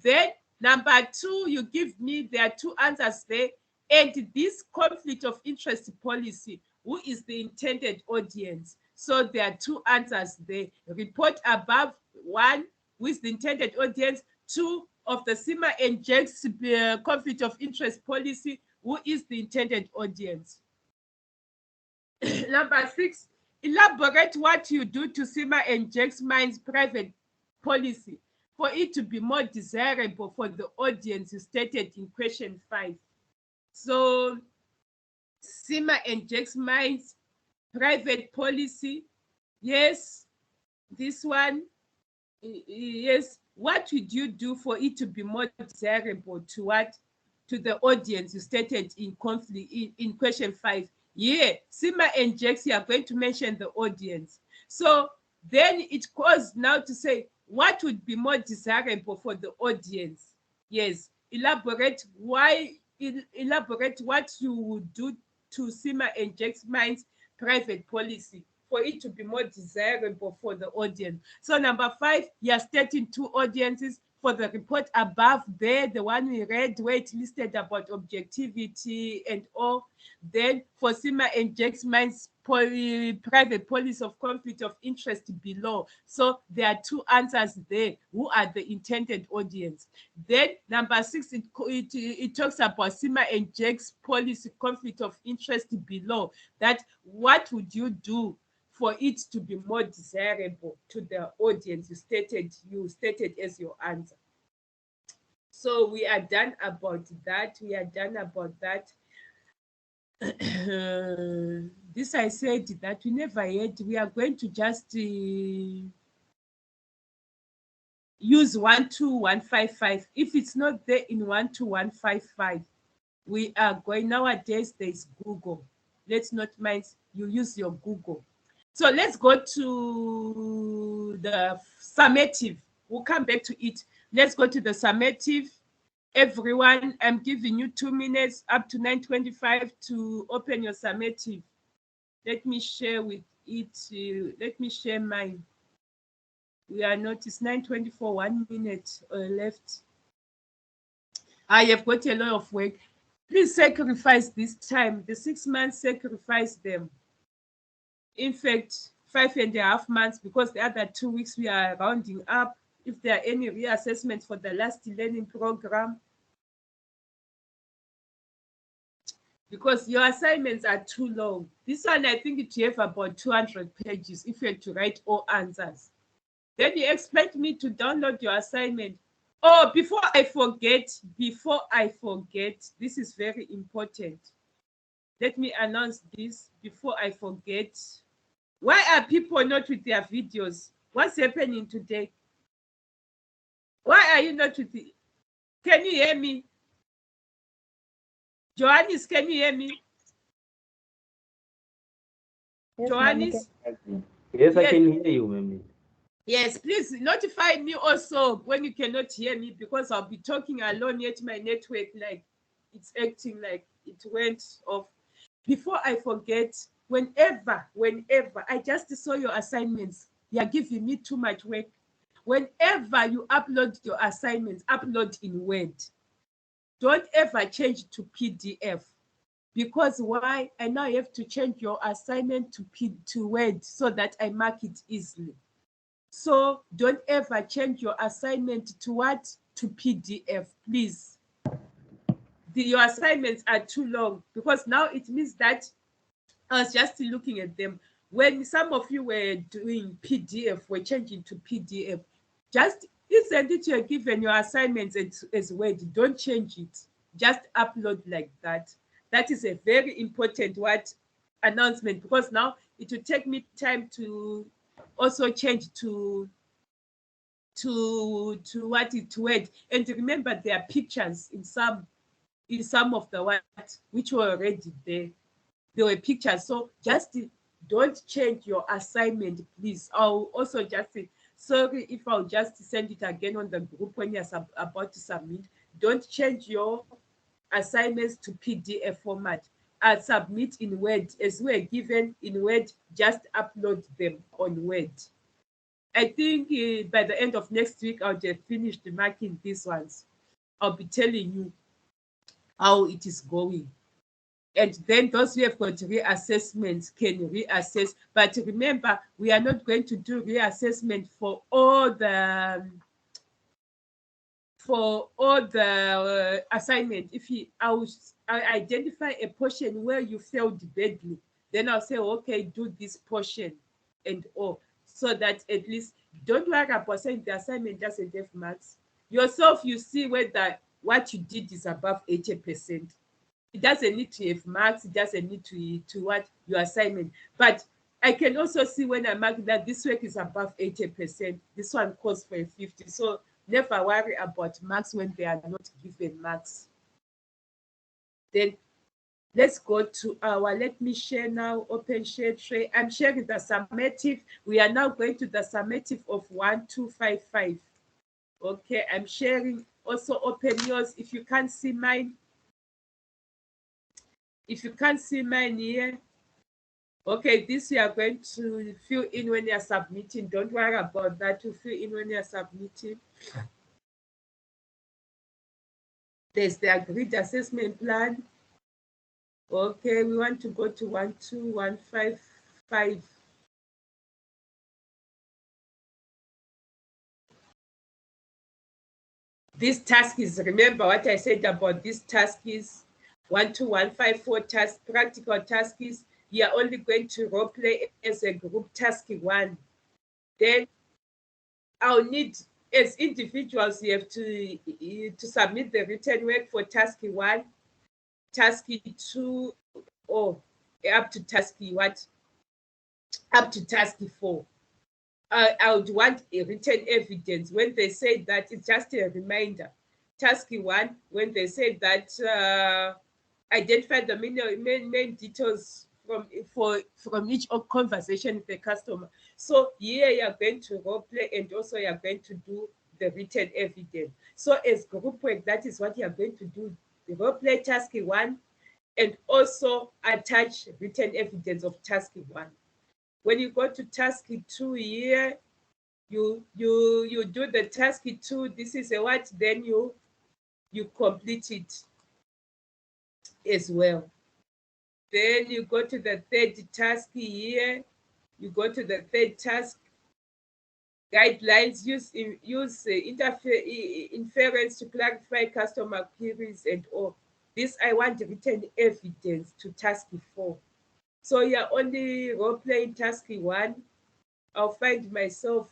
Then number 2, you give me, there are 2 answers there. And this conflict of interest policy, who is the intended audience? So there are 2 answers there. Report above, 1, who is the intended audience? 2, of the Sima and Jack's conflict of interest policy, who is the intended audience? Number 6, elaborate what you do to Sima and Jack's Mines private policy for it to be more desirable for the audience stated in question 5. So Sima and Jack's Mines private policy, yes, this one, yes. What would you do for it to be more desirable to what? To the audience you stated in conflict in question 5. Yeah, Sima and Jack's, you are going to mention the audience. So then it goes now to say what would be more desirable for the audience. Yes, elaborate what you would do to Sima and Jack's Mines private policy for it to be more desirable for the audience. So number 5, you're stating 2 audiences for the report above there, the one we read where it listed about objectivity and all. Then for Sima and Jack's Mines private policy of conflict of interest below. So there are 2 answers there. Who are the intended audience? Then number 6, it talks about Sima and Jack's policy conflict of interest below. That what would you do for it to be more desirable to the audience you stated as your answer. So we are done about that. This I said that we never had. We are going to just use 12155. If it's not there in 12155, we are going, nowadays there's Google. let's not mind, you use your Google. So let's go to the summative. We'll come back to it. Let's go to the summative. Everyone, I'm giving you 2 minutes up to 9:25 to open your summative. Let me share with it. Let me share mine. We are not, it's 9:24, 1 minute left. I have got a lot of work. Please sacrifice this time. The 6 months, sacrifice them. In fact, 5.5 months, because the other 2 weeks we are rounding up. If there are any reassessments for the last learning program, because your assignments are too long. This one, I think it have about 200 pages if you had to write all answers. Then you expect me to download your assignment. Oh, before I forget, this is very important. Let me announce this before I forget. Why are people not with their videos? What's happening today? Why are you not with the... Can you hear me? Johannes, can you hear me? Yes, Johannes? Yes, I can hear you, ma'am. Yes, please notify me also when you cannot hear me, because I'll be talking alone, yet my network, like, it's acting like it went off. Before I forget, whenever I just saw your assignments, you're giving me too much work. Whenever you upload your assignments, upload in Word. Don't ever change to PDF. Because why? I now have to change your assignment to Word so that I mark it easily. So don't ever change your assignment to what? To PDF, please. Your assignments are too long, because now it means that I was just looking at them. When some of you were doing PDF, were changing to PDF, just send it you're given your assignments as Word. Don't change it. Just upload like that. That is a very important announcement, because now it will take me time to also change to Word. And remember, there are pictures in some of the which were already there. There were pictures. So just don't change your assignment, please. I'll also just say sorry if I'll just send it again on the group when you're about to submit. Don't change your assignments to PDF format. Submit in Word. As we're given in Word, just upload them on Word. I think by the end of next week, I'll have finished marking these ones. I'll be telling you how it is going. And then those who have got reassessments can reassess. But remember, we are not going to do reassessment for all the assignment. If I identify a portion where you failed badly, then I'll say, okay, do this portion and all, so that at least don't worry about saying the assignment doesn't have marks. Yourself, you see whether what you did is above 80%. It doesn't need to have marks. It doesn't need to what your assignment. But I can also see when I mark that this work is above 80%. This one calls for a 50. So never worry about marks when they are not given marks. Then let's go to let me share now, open share tray. I'm sharing the summative. We are now going to the summative of 1255. Okay, I'm sharing. Also open yours if you can't see mine. If you can't see mine here, okay, this you are going to fill in when you're submitting. Don't worry about that. To fill in when you're submitting. There's the agreed assessment plan. Okay, we want to go to 12155. This task is, remember what I said about this task is 12154 task, practical task is you are only going to role play as a group task 1. Then I'll need, as individuals, you have to submit the written work for task 1, task 2, or up to task what? Up to task 4. I would want a written evidence. When they say that, it's just a reminder. Task 1, when they say that identify the main details from each conversation with the customer. So here you are going to role play, and also you are going to do the written evidence. So as group work, that is what you are going to do. The role play task 1, and also attach written evidence of task 1. When you go to task 2 here, you do the task 2. This is a what? Then you complete it as well. Then you go to the third task here. You go to the third task. Guidelines, use inference to clarify customer queries and all. This I want written evidence to task 4. So you're only role playing task 1. I'll find myself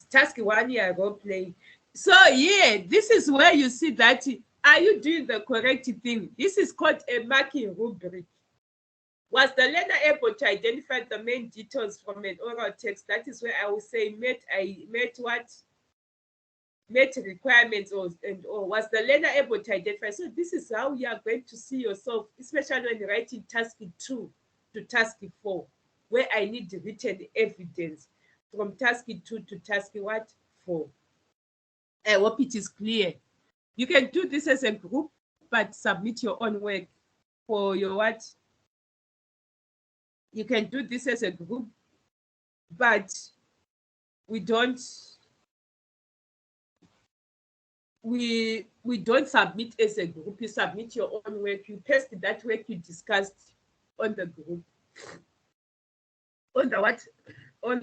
task 1 here role playing. So yeah, this is where you see that are you doing the correct thing? This is called a marking rubric. Was the learner able to identify the main details from an oral text? That is where I will say met requirements, or was the learner able to identify? So this is how you are going to see yourself, especially when writing task 2 to task 4, where I need written evidence from task 2 to task 4. I hope it is clear. You can do this as a group, but submit your own work for your what? You can do this as a group, but we don't submit as a group. You submit your own work. You paste that work you discussed on the group. On the what? On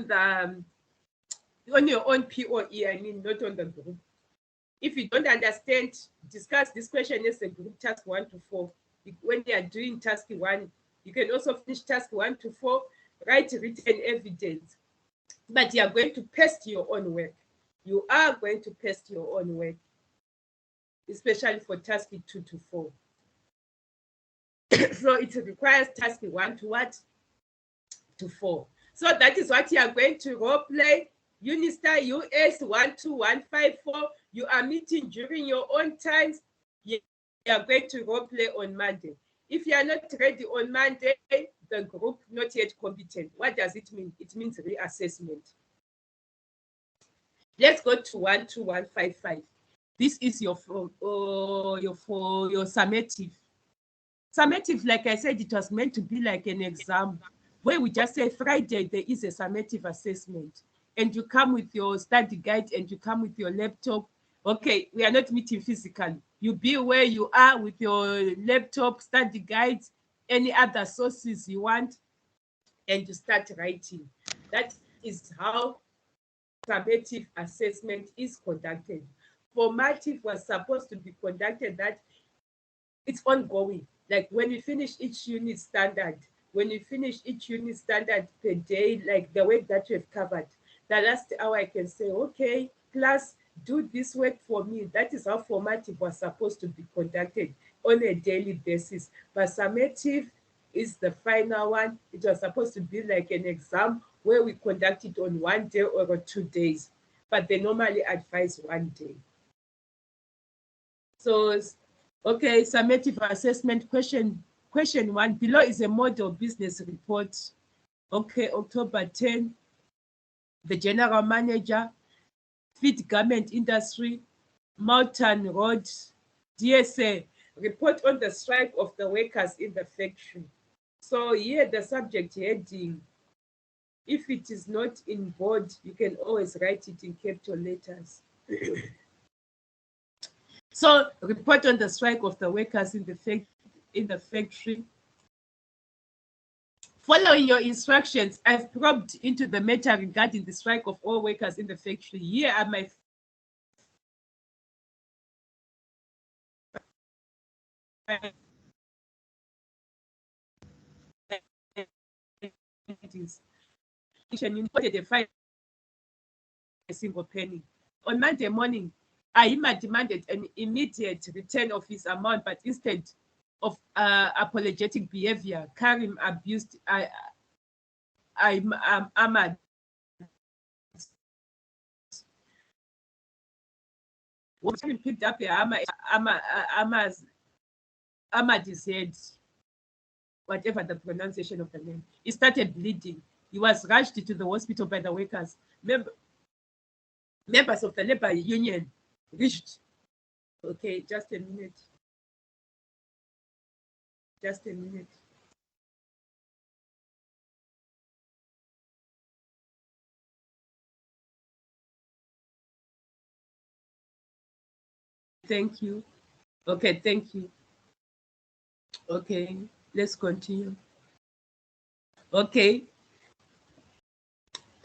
your own POE, I mean, not on the group. If you don't understand, discuss this question as a group, task 1 to 4. When you are doing task 1, you can also finish task 1 to 4, write written evidence. But you are going to paste your own work. You are going to paste your own work, especially for task 2 to 4. So it requires task 1 to what? To 4. So that is what you are going to role play. Unistar US 12154. You are meeting during your own times. You are going to role play on Monday. If you are not ready on Monday, the group not yet competent. What does it mean? It means reassessment. Let's go to 12155. This is your summative. Summative, like I said, it was meant to be like an exam where we just say Friday there is a summative assessment, and you come with your study guide and you come with your laptop. Okay, we are not meeting physically. You be where you are with your laptop, study guides, any other sources you want, and you start writing. That is how summative assessment is conducted. Formative was supposed to be conducted that it's ongoing. Like when we finish each unit standard, per day, like the work that we've covered, the last hour I can say, okay, class, do this work for me. That is how formative was supposed to be conducted on a daily basis. But summative is the final one. It was supposed to be like an exam where we conduct it on 1 day or 2 days, but they normally advise 1 day. So, okay, summative assessment question 1. Below is a model business report. Okay, October 10, the general manager, feed garment industry, Mountain Road, DSA, report on the strike of the workers in the factory. So here the subject heading, if it is not in bold, you can always write it in capital letters. So report on the strike of the workers in the factory. Following your instructions, I've probed into the matter regarding the strike of all workers in the factory. Here are my findings. You put a single penny. On Monday morning, Aima demanded an immediate return of his amount, but instead of apologetic behavior, Karim abused Ahmad. When Karim picked up Ahmad's head, whatever the pronunciation of the name. He started bleeding. He was rushed to the hospital by the workers. Members of the labor union reached. Okay, just a minute. Just a minute. Thank you. Okay, thank you. Okay, let's continue. Okay.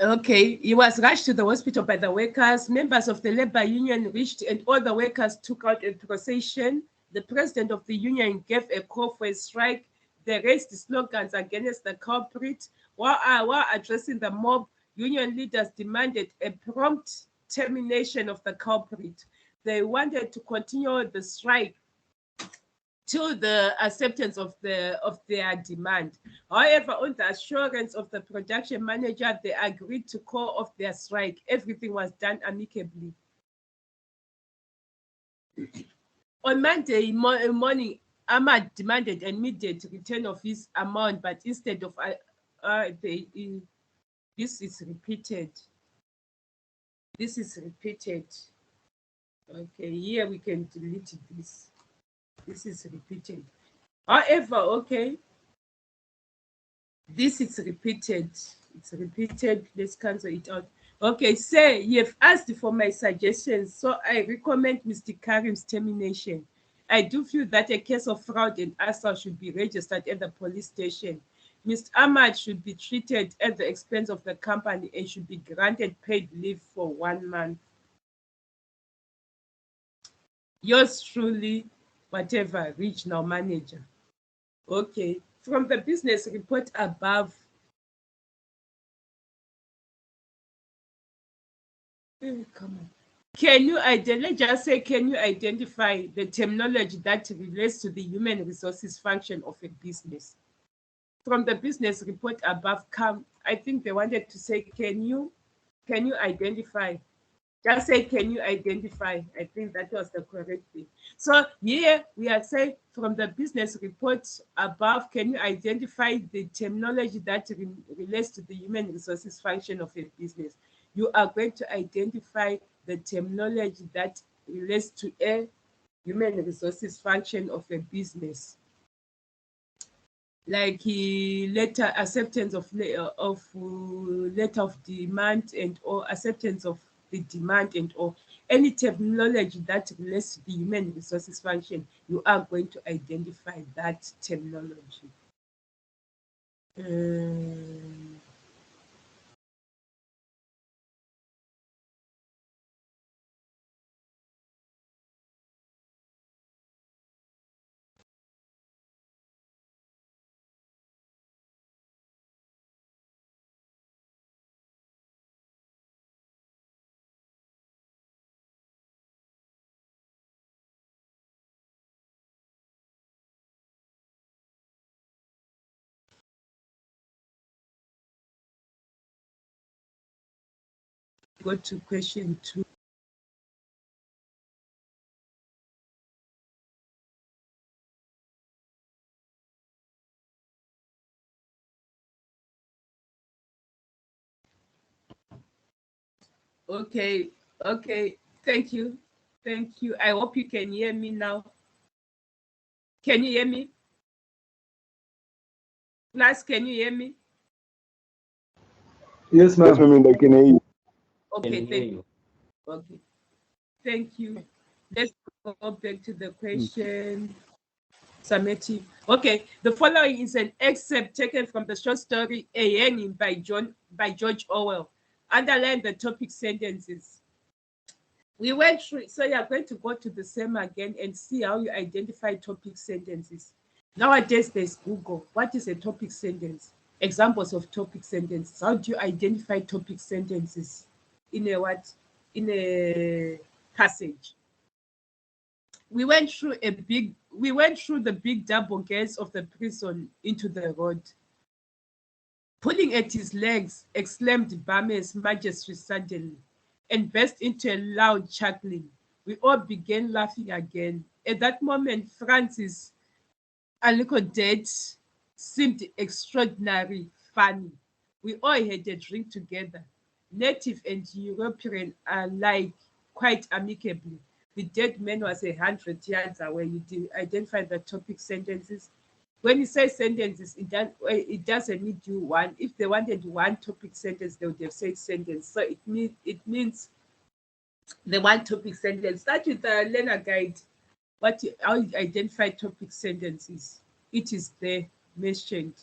Okay, he was rushed to the hospital by the workers. Members of the labor union reached and all the workers took out a procession. The president of the union gave a call for a strike. They raised slogans against the culprit. While addressing the mob, union leaders demanded a prompt termination of the culprit. They wanted to continue the strike till the acceptance of their demand. However, on the assurance of the production manager, they agreed to call off their strike. Everything was done amicably. On Monday morning, Ahmad demanded an immediate return of his amount, but instead of this is repeated. This is repeated. Okay, here we can delete this. This is repeated. However, okay, this is repeated. It's repeated. Let's cancel it out. Okay, say you have asked for my suggestions, so I recommend Mr. Karim's termination. I do feel that a case of fraud and assault should be registered at the police station. Mr. Ahmad should be treated at the expense of the company and should be granted paid leave for 1 month. Yours truly, whatever, regional manager. Okay, from the business report above, come on. Let's just say, can you identify the terminology that relates to the human resources function of a business? From the business report above, I think they wanted to say, can you identify? Just say, can you identify? I think that was the correct thing. So here we are saying from the business report above, can you identify the terminology that relates to the human resources function of a business? You are going to identify the terminology that relates to a human resources function of a business. Like letter acceptance of letter of demand and or acceptance of the demand and or any terminology that relates to the human resources function, you are going to identify that terminology. Go to question 2. Okay, thank you. I hope you can hear me now. Can you hear me? Class, can you hear me? Yes, ma'am. Yes, ma'am, I can hear you. Okay, thank you. Okay, thank you. Let's go back to the question. Summative. Okay, the following is an excerpt taken from the short story A Yearning by George Orwell. Underline the topic sentences. We went through, so you're going to go to the same again and see how you identify topic sentences. Nowadays, there's Google. What is a topic sentence? Examples of topic sentences. How do you identify topic sentences in a passage? We went through the big double gates of the prison into the road. Pulling at his legs, exclaimed Burmese magistrate suddenly, and burst into a loud chuckling. We all began laughing again. At that moment, Francis, a little dead, seemed extraordinary funny. We all had a drink together. Native and European alike, quite amicably. The dead man was 100 yards away. You identify the topic sentences. When you say sentences, it doesn't need you one. If they wanted one topic sentence, they would have said sentence. So it means the one topic sentence. Start with the learner guide. How you identify topic sentences. It is there mentioned.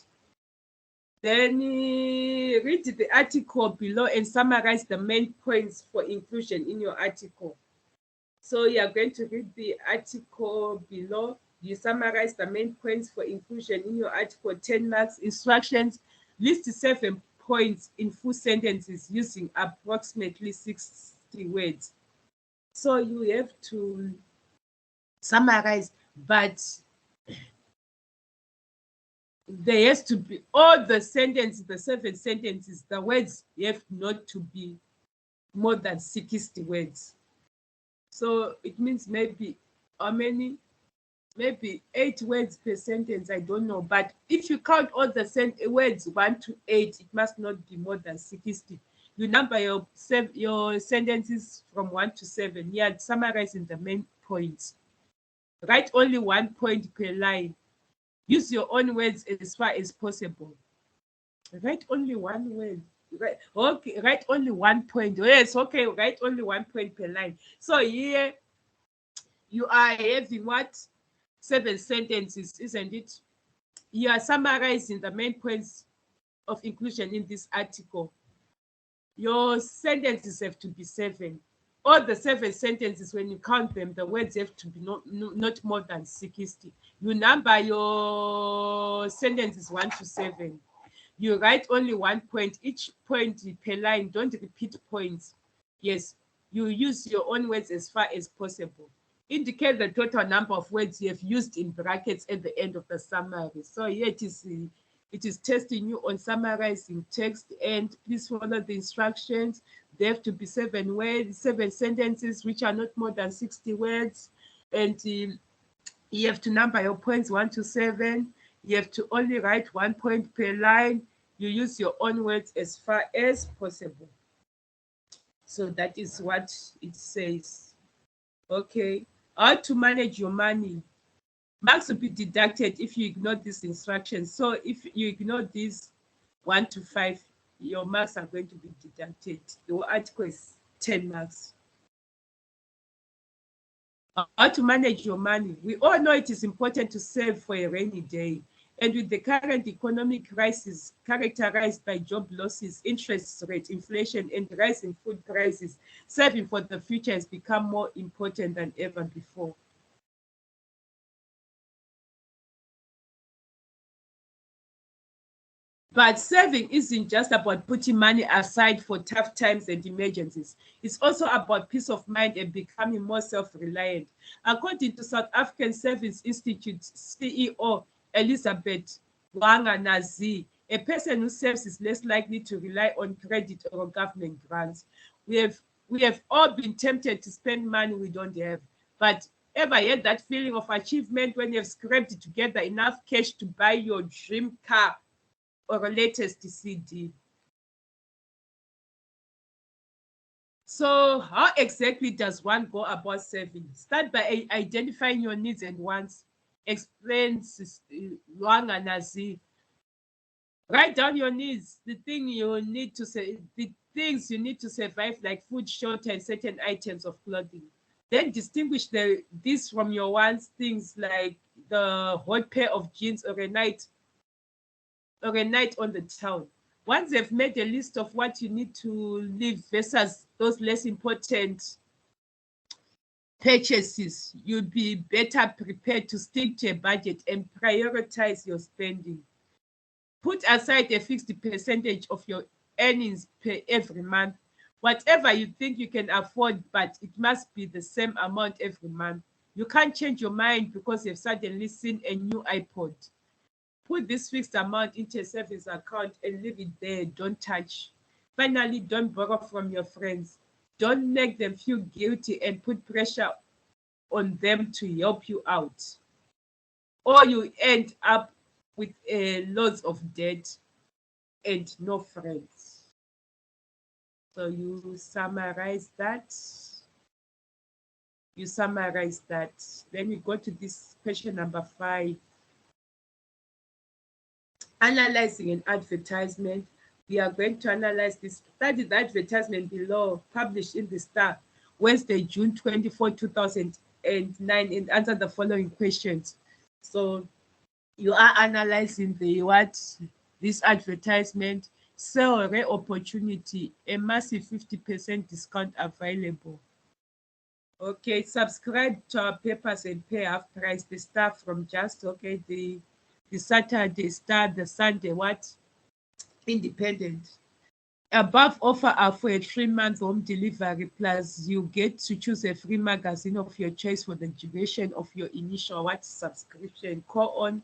Then read the article below and summarize the main points for inclusion in your article. So you are going to read the article below. You summarize the main points for inclusion in your article, 10 marks. Instructions, list 7 points in full sentences using approximately 60 words. So you have to summarize, but there has to be all the sentences, the 7 sentences, the words have not to be more than 60 words. So it means maybe how many? Maybe 8 words per sentence, I don't know. But if you count all the words 1 to 8, it must not be more than 60. You number your sentences from 1 to 7. Yeah, summarizing the main points. Write only 1 point per line. Use your own words as far as possible. Write only 1 word. Okay, write only 1 point. Yes, okay, write only 1 point per line. So here you are having what? 7 sentences, isn't it? You are summarizing the main points of inclusion in this article. Your sentences have to be 7. All the 7 sentences, when you count them, the words have to be not more than 60. You number your sentences 1 to 7. You write only 1 point, each point per line. Don't repeat points. Yes, you use your own words as far as possible. Indicate the total number of words you have used in brackets at the end of the summary. So here it is testing you on summarizing text, and please follow the instructions. There have to be 7 words, 7 sentences which are not more than 60 words, and you have to number your points 1 to 7. You have to only write 1 point per line. You use your own words as far as possible. So that is what it says. Okay. How to manage your money. Marks will be deducted if you ignore these instructions. So if you ignore these 1 to 5, your marks are going to be deducted. The article is 10 marks. How to manage your money. We all know it is important to save for a rainy day. And with the current economic crisis characterized by job losses, interest rate inflation, and rising food prices, saving for the future has become more important than ever before. But saving isn't just about putting money aside for tough times and emergencies. It's also about peace of mind and becoming more self-reliant. According to South African Savings Institute CEO Elizabeth Wanga-Nazi, a person who saves is less likely to rely on credit or government grants. We have all been tempted to spend money we don't have, but ever had that feeling of achievement when you've scraped together enough cash to buy your dream car or a latest CD? So how exactly does one go about saving? Start by identifying your needs and wants. Explains Wanga-Nazi. Write down your needs, the things you need to survive, like food, shelter, and certain items of clothing. Then distinguish this from your wants, things like the hot pair of jeans or a night on the town. Once they've made a list of what you need to live versus those less important purchases, you'll be better prepared to stick to a budget and prioritize your spending. Put aside a fixed percentage of your earnings every month. Whatever you think you can afford, but it must be the same amount every month. You can't change your mind because you've suddenly seen a new iPod. Put this fixed amount into a savings account and leave it there. Don't touch. Finally, don't borrow from your friends. Don't make them feel guilty and put pressure on them to help you out, or you end up with loads of debt and no friends. So you summarize that. You summarize that. Then we go to this question number 5. Analyzing an advertisement. We are going to analyze this. Study the advertisement below, published in the Star, Wednesday, June 24, 2009, and answer the following questions. So you are analyzing this advertisement. Sell rare opportunity, a massive 50% discount available. Okay, subscribe to our papers and pay half price. The Star from just the Saturday Star, the Sunday Independent. Above offer are for a 3-month home delivery, plus you get to choose a free magazine of your choice for the duration of your initial subscription. Call on,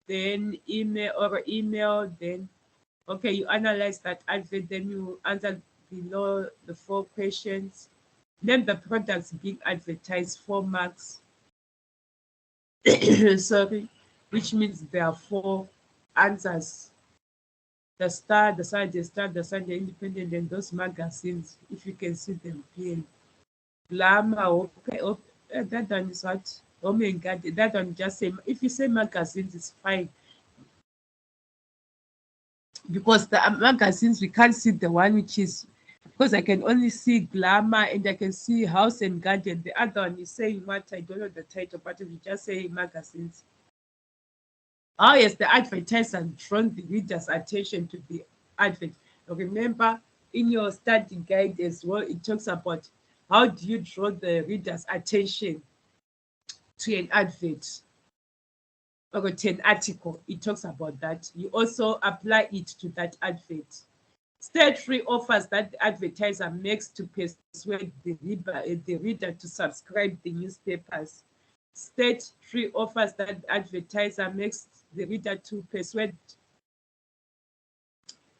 then email, then you analyze that advert, then you answer below the 4 questions. Name the products being advertised, 4 marks. Sorry, which means there are 4 answers. The Star, the Sunday Independent, and those magazines, if you can see them clearly. Glamour, that one is what? Oh my God, that one just say, if you say magazines, it's fine. Because the magazines, we can't see the one which is, because I can only see Glamour and I can see House and Garden. The other one is saying what? I don't know the title, but if you just say magazines. Oh yes, the advertiser drawn the reader's attention to the advert. Remember, in your study guide as well, it talks about how do you draw the reader's attention to an advert or to an article. It talks about that. You also apply it to that advert. State 3 offers that the advertiser makes to persuade the reader to subscribe the newspapers. State 3 offers that the advertiser makes the reader to persuade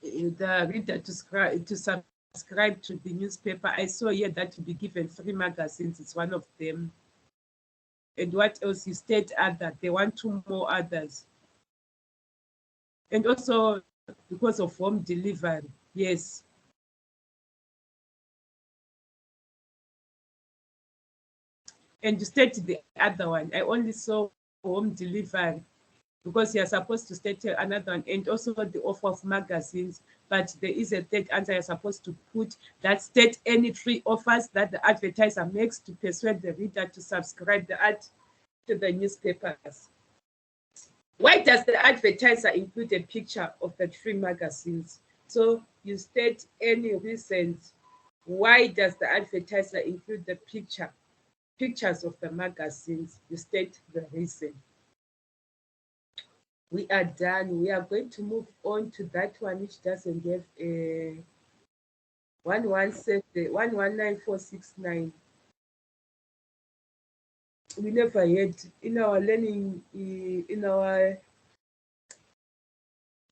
the reader to subscribe to the newspaper. I saw here that to be given 3 magazines. It's one of them. And what else? You state other. They want 2 more others. And also because of home delivery. Yes. And you state the other one. I only saw home delivery because you're supposed to state another one, and also the offer of magazines. But there is a third answer you're supposed to put that state any 3 offers that the advertiser makes to persuade the reader to subscribe to the newspapers. Why does the advertiser include a picture of the 3 magazines? So you state any reasons. Why does the advertiser include the pictures of the magazines? You state the reason. We are done. We are going to move on to that one which doesn't have a 119469. We never had in our learning in our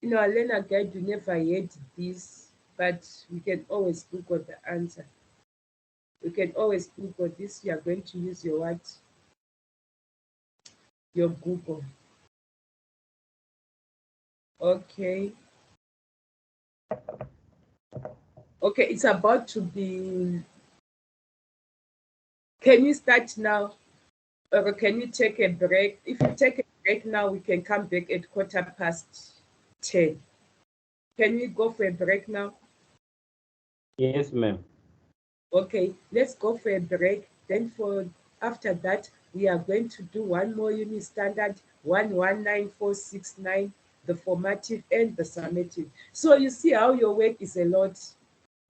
learner guide, we never had this, but we can always Google the answer. You can always Google this. You are going to use your what? Your Google. Okay. Okay, it's about to be. Can you start now? Or can you take a break? If you take a break now, we can come back at 10:15. Can we go for a break now? Yes, ma'am. Okay, let's go for a break. Then after that, we are going to do one more unit standard, 119469, the formative and the summative. So you see how your work is a lot.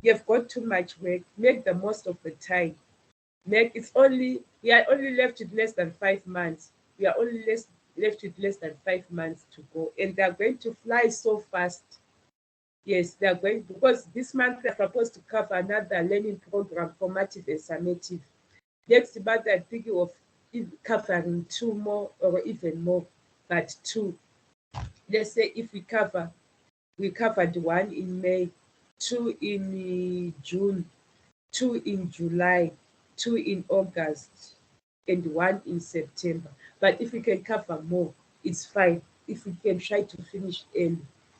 You've got too much work. Make the most of the time. We are only left with less than 5 months. We are only left with less than 5 months to go, and they are going to fly so fast. Yes, they are going, because this month they're supposed to cover another learning program, formative and summative. Next month I'm thinking of covering 2 more or even more, but 2. Let's say if we covered 1 in May, 2 in June, 2 in July, 2 in August, and 1 in September. But if we can cover more, it's fine. if we can try to finish early,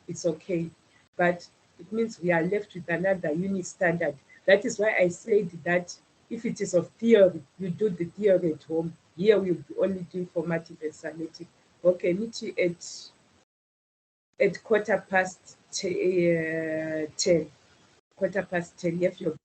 it's okay. But it means we are left with another unit standard. That is why I said that if it is of theory, you do the theory at home. Here we'll be only doing formative and summative. Okay, meet you at 10:15. 10:15. You have your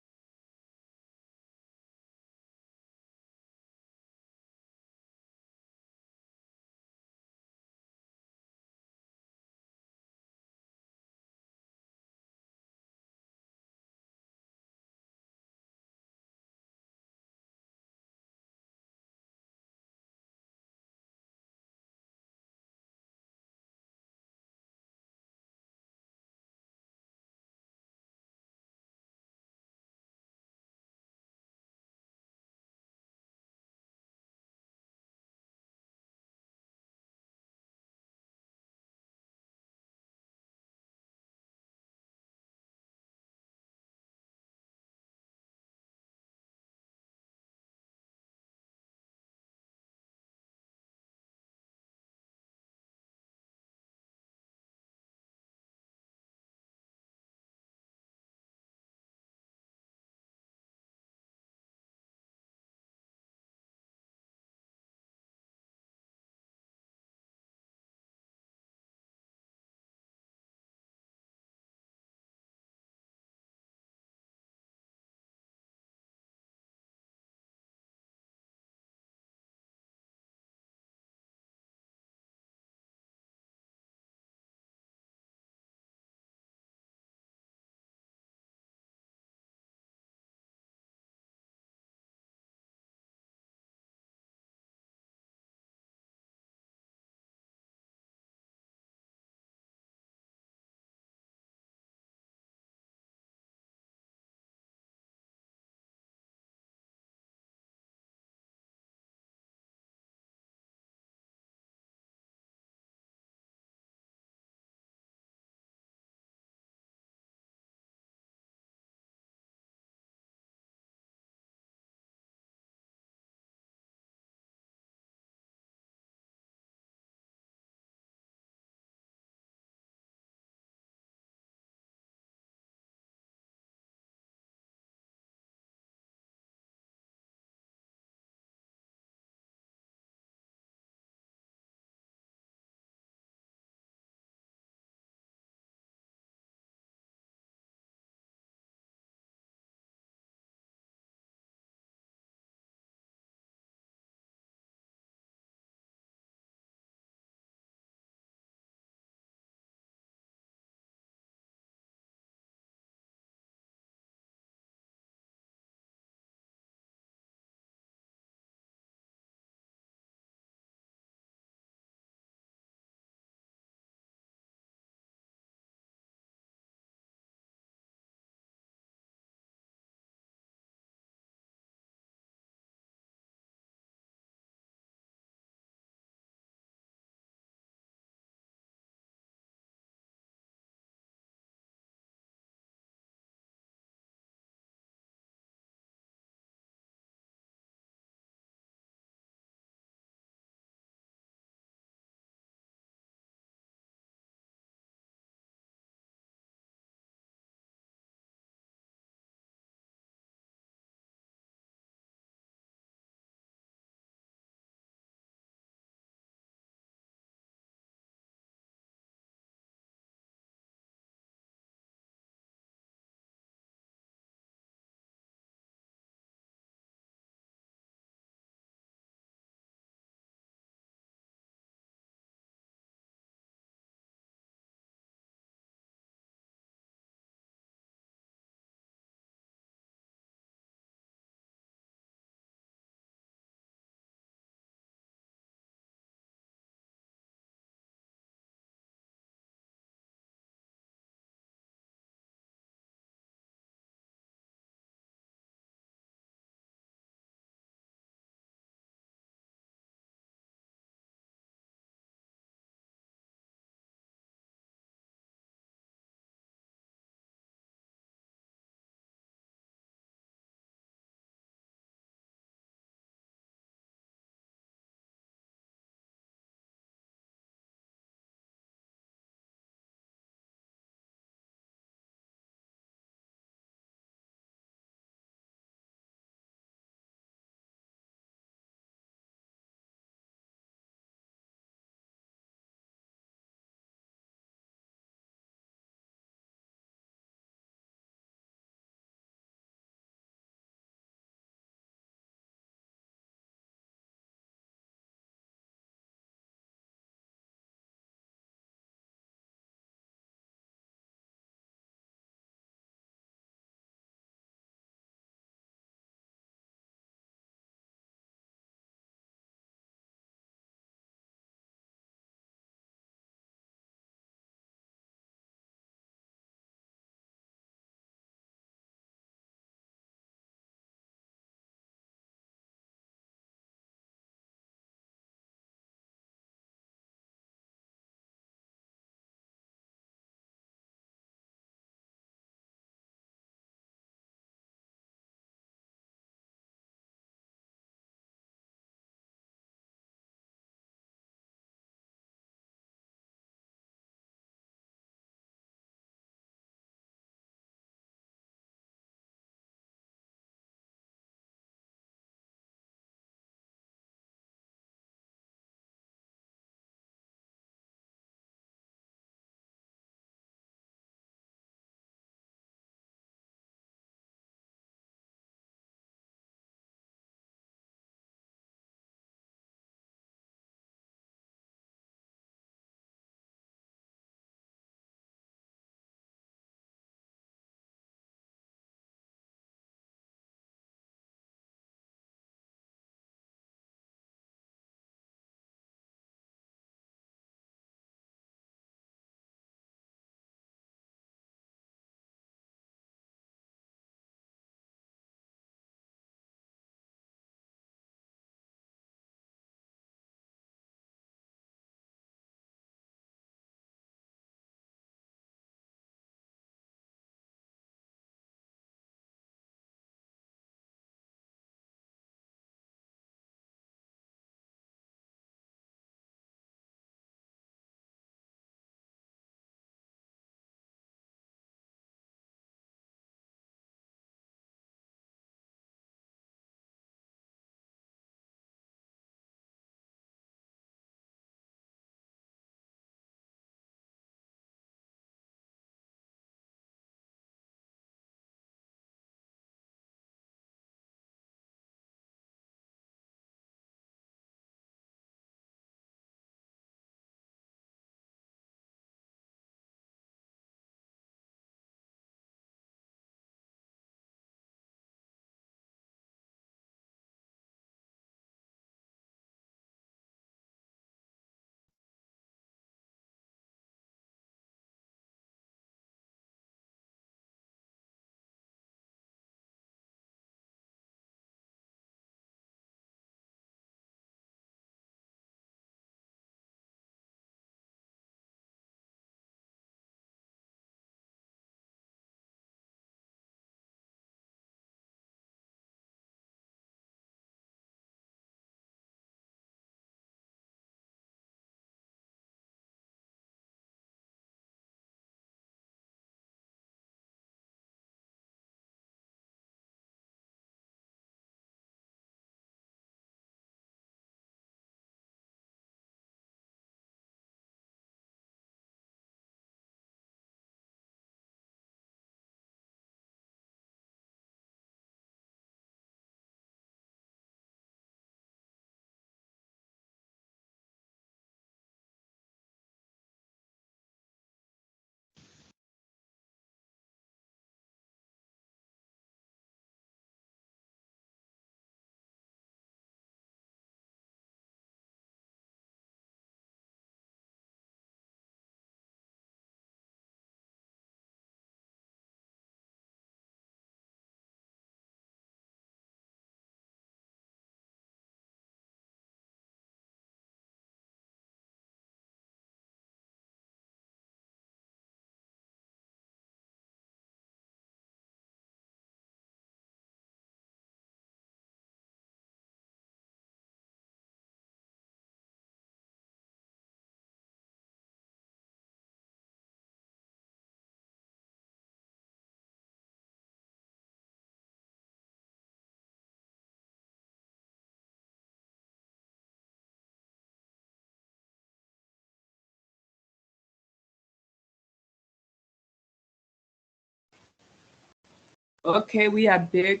Okay, we are back.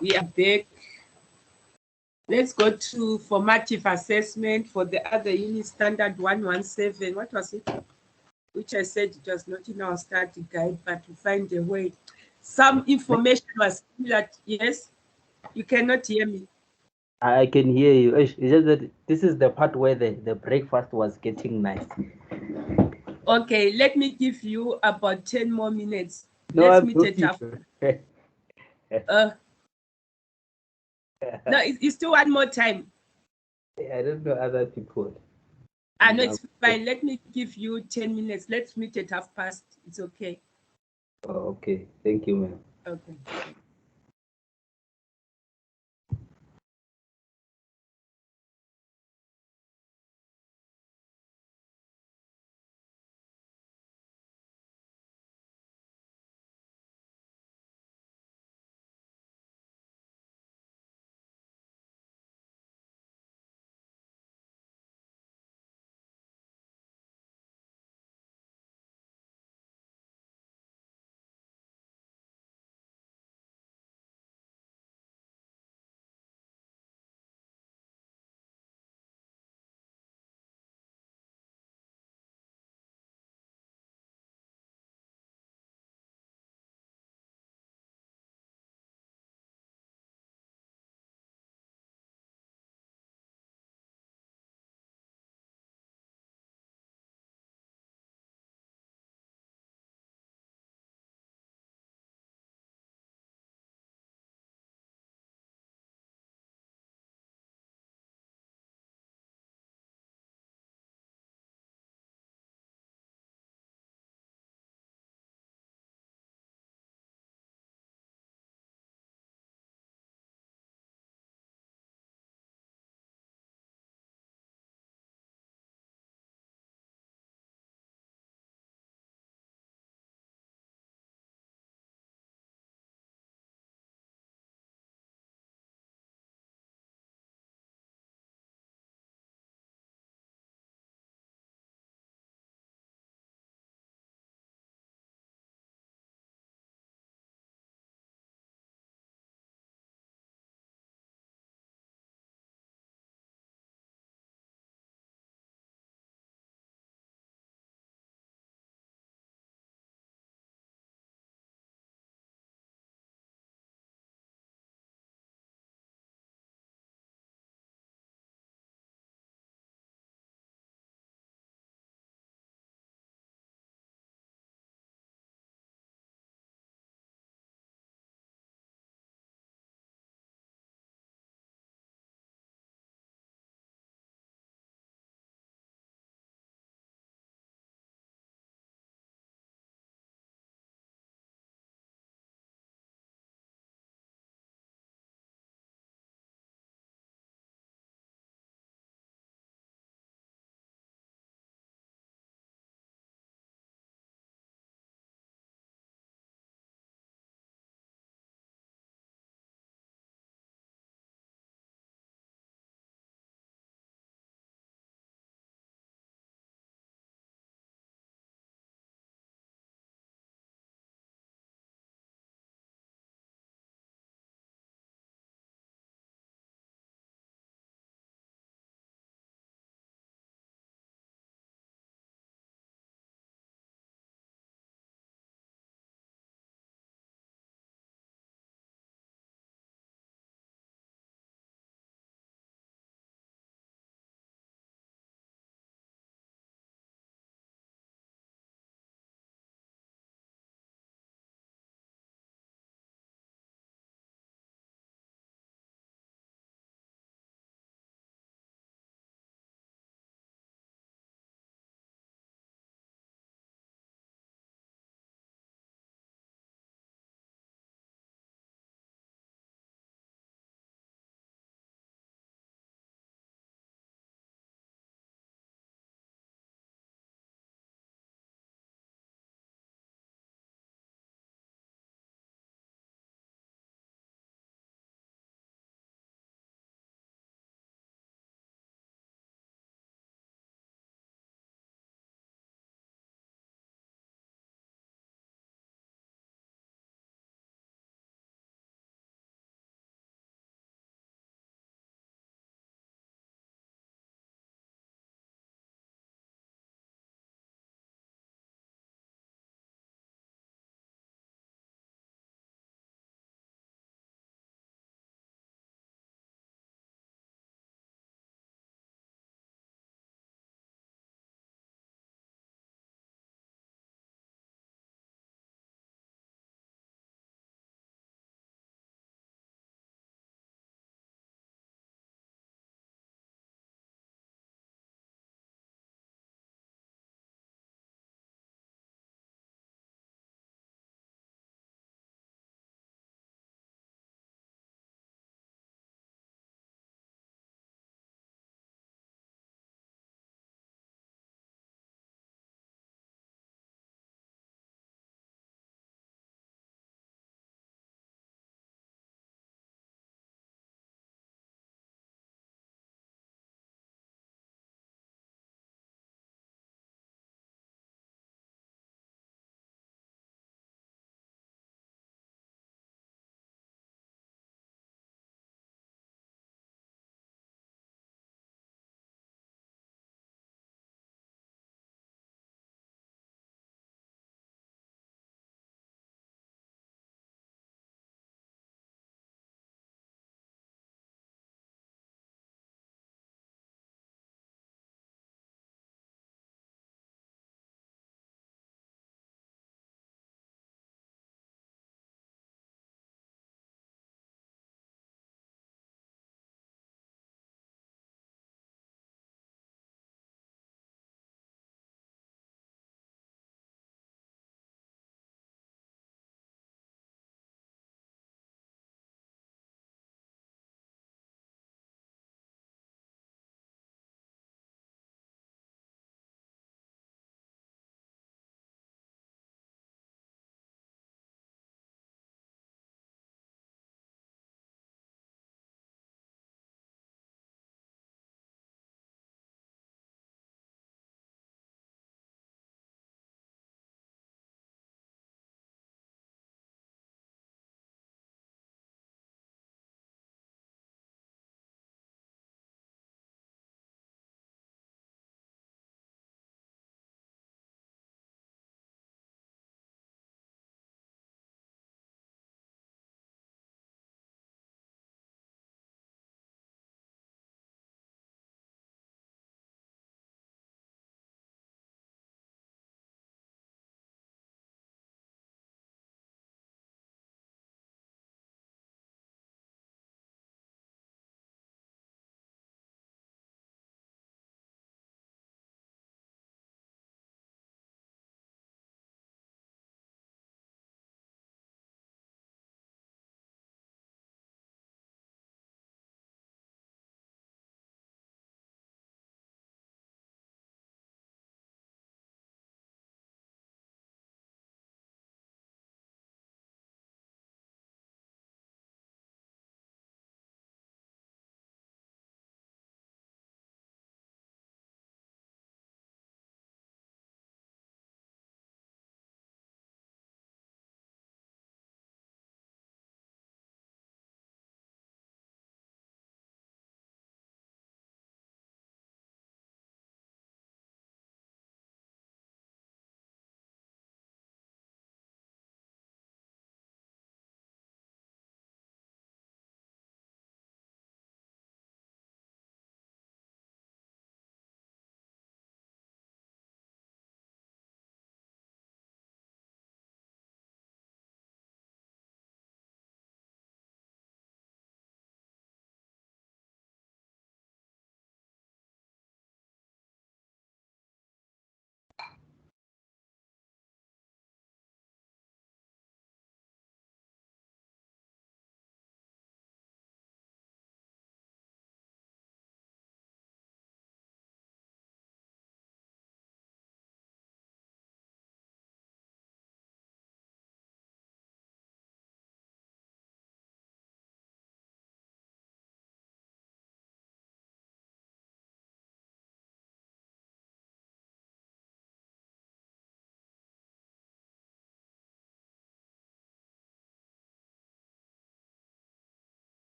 We are back. Let's go to formative assessment for the other unit, standard 117. What was it? Which I said it was not in our study guide, but to find a way. Some information was similar. Yes, you cannot hear me. I can hear you. It's just that this is the part where the breakfast was getting nice. Okay, let me give you about 10 more minutes. No, Let's I'm meet at half. joking. No, it's still one more time. I don't know other people. No, it's fine. Let me give you 10 minutes. Let's meet at past. It's okay. Oh, okay. Thank you, ma'am. Okay.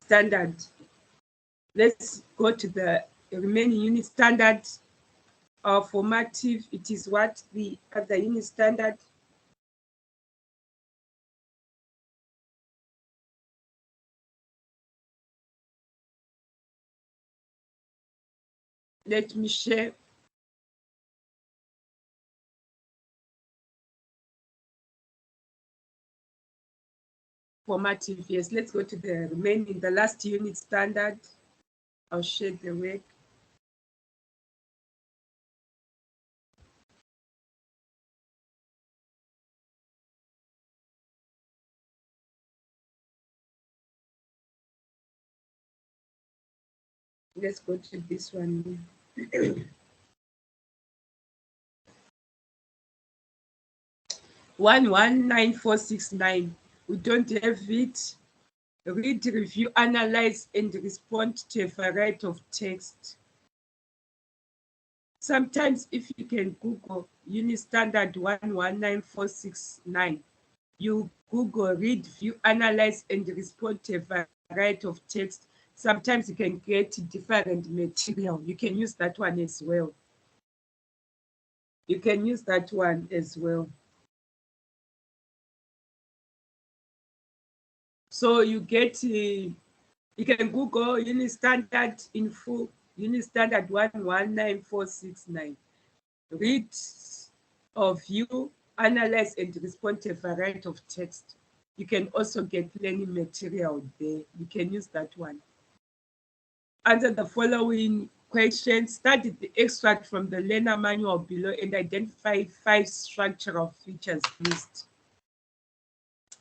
standard. Let's go to the remaining unit standard. Our formative, it is what the other unit standard. Let me share. Formative, yes. Let's go to the remaining, the last unit standard. I'll share the work. Let's go to this one. 119469. We don't have it. Read, review, analyze, and respond to a variety of text. Sometimes if you can Google unit standard 119469, you Google read, view, analyze, and respond to a variety of text. Sometimes you can get different material. You can use that one as well. You can use that one as well. So you get, you can Google unit standard info, unit standard 119469. Read or view, analyze, and respond to a variety of text. You can also get learning material there. You can use that one. Answer the following questions. Study the extract from the learner manual below and identify 5 structural features used.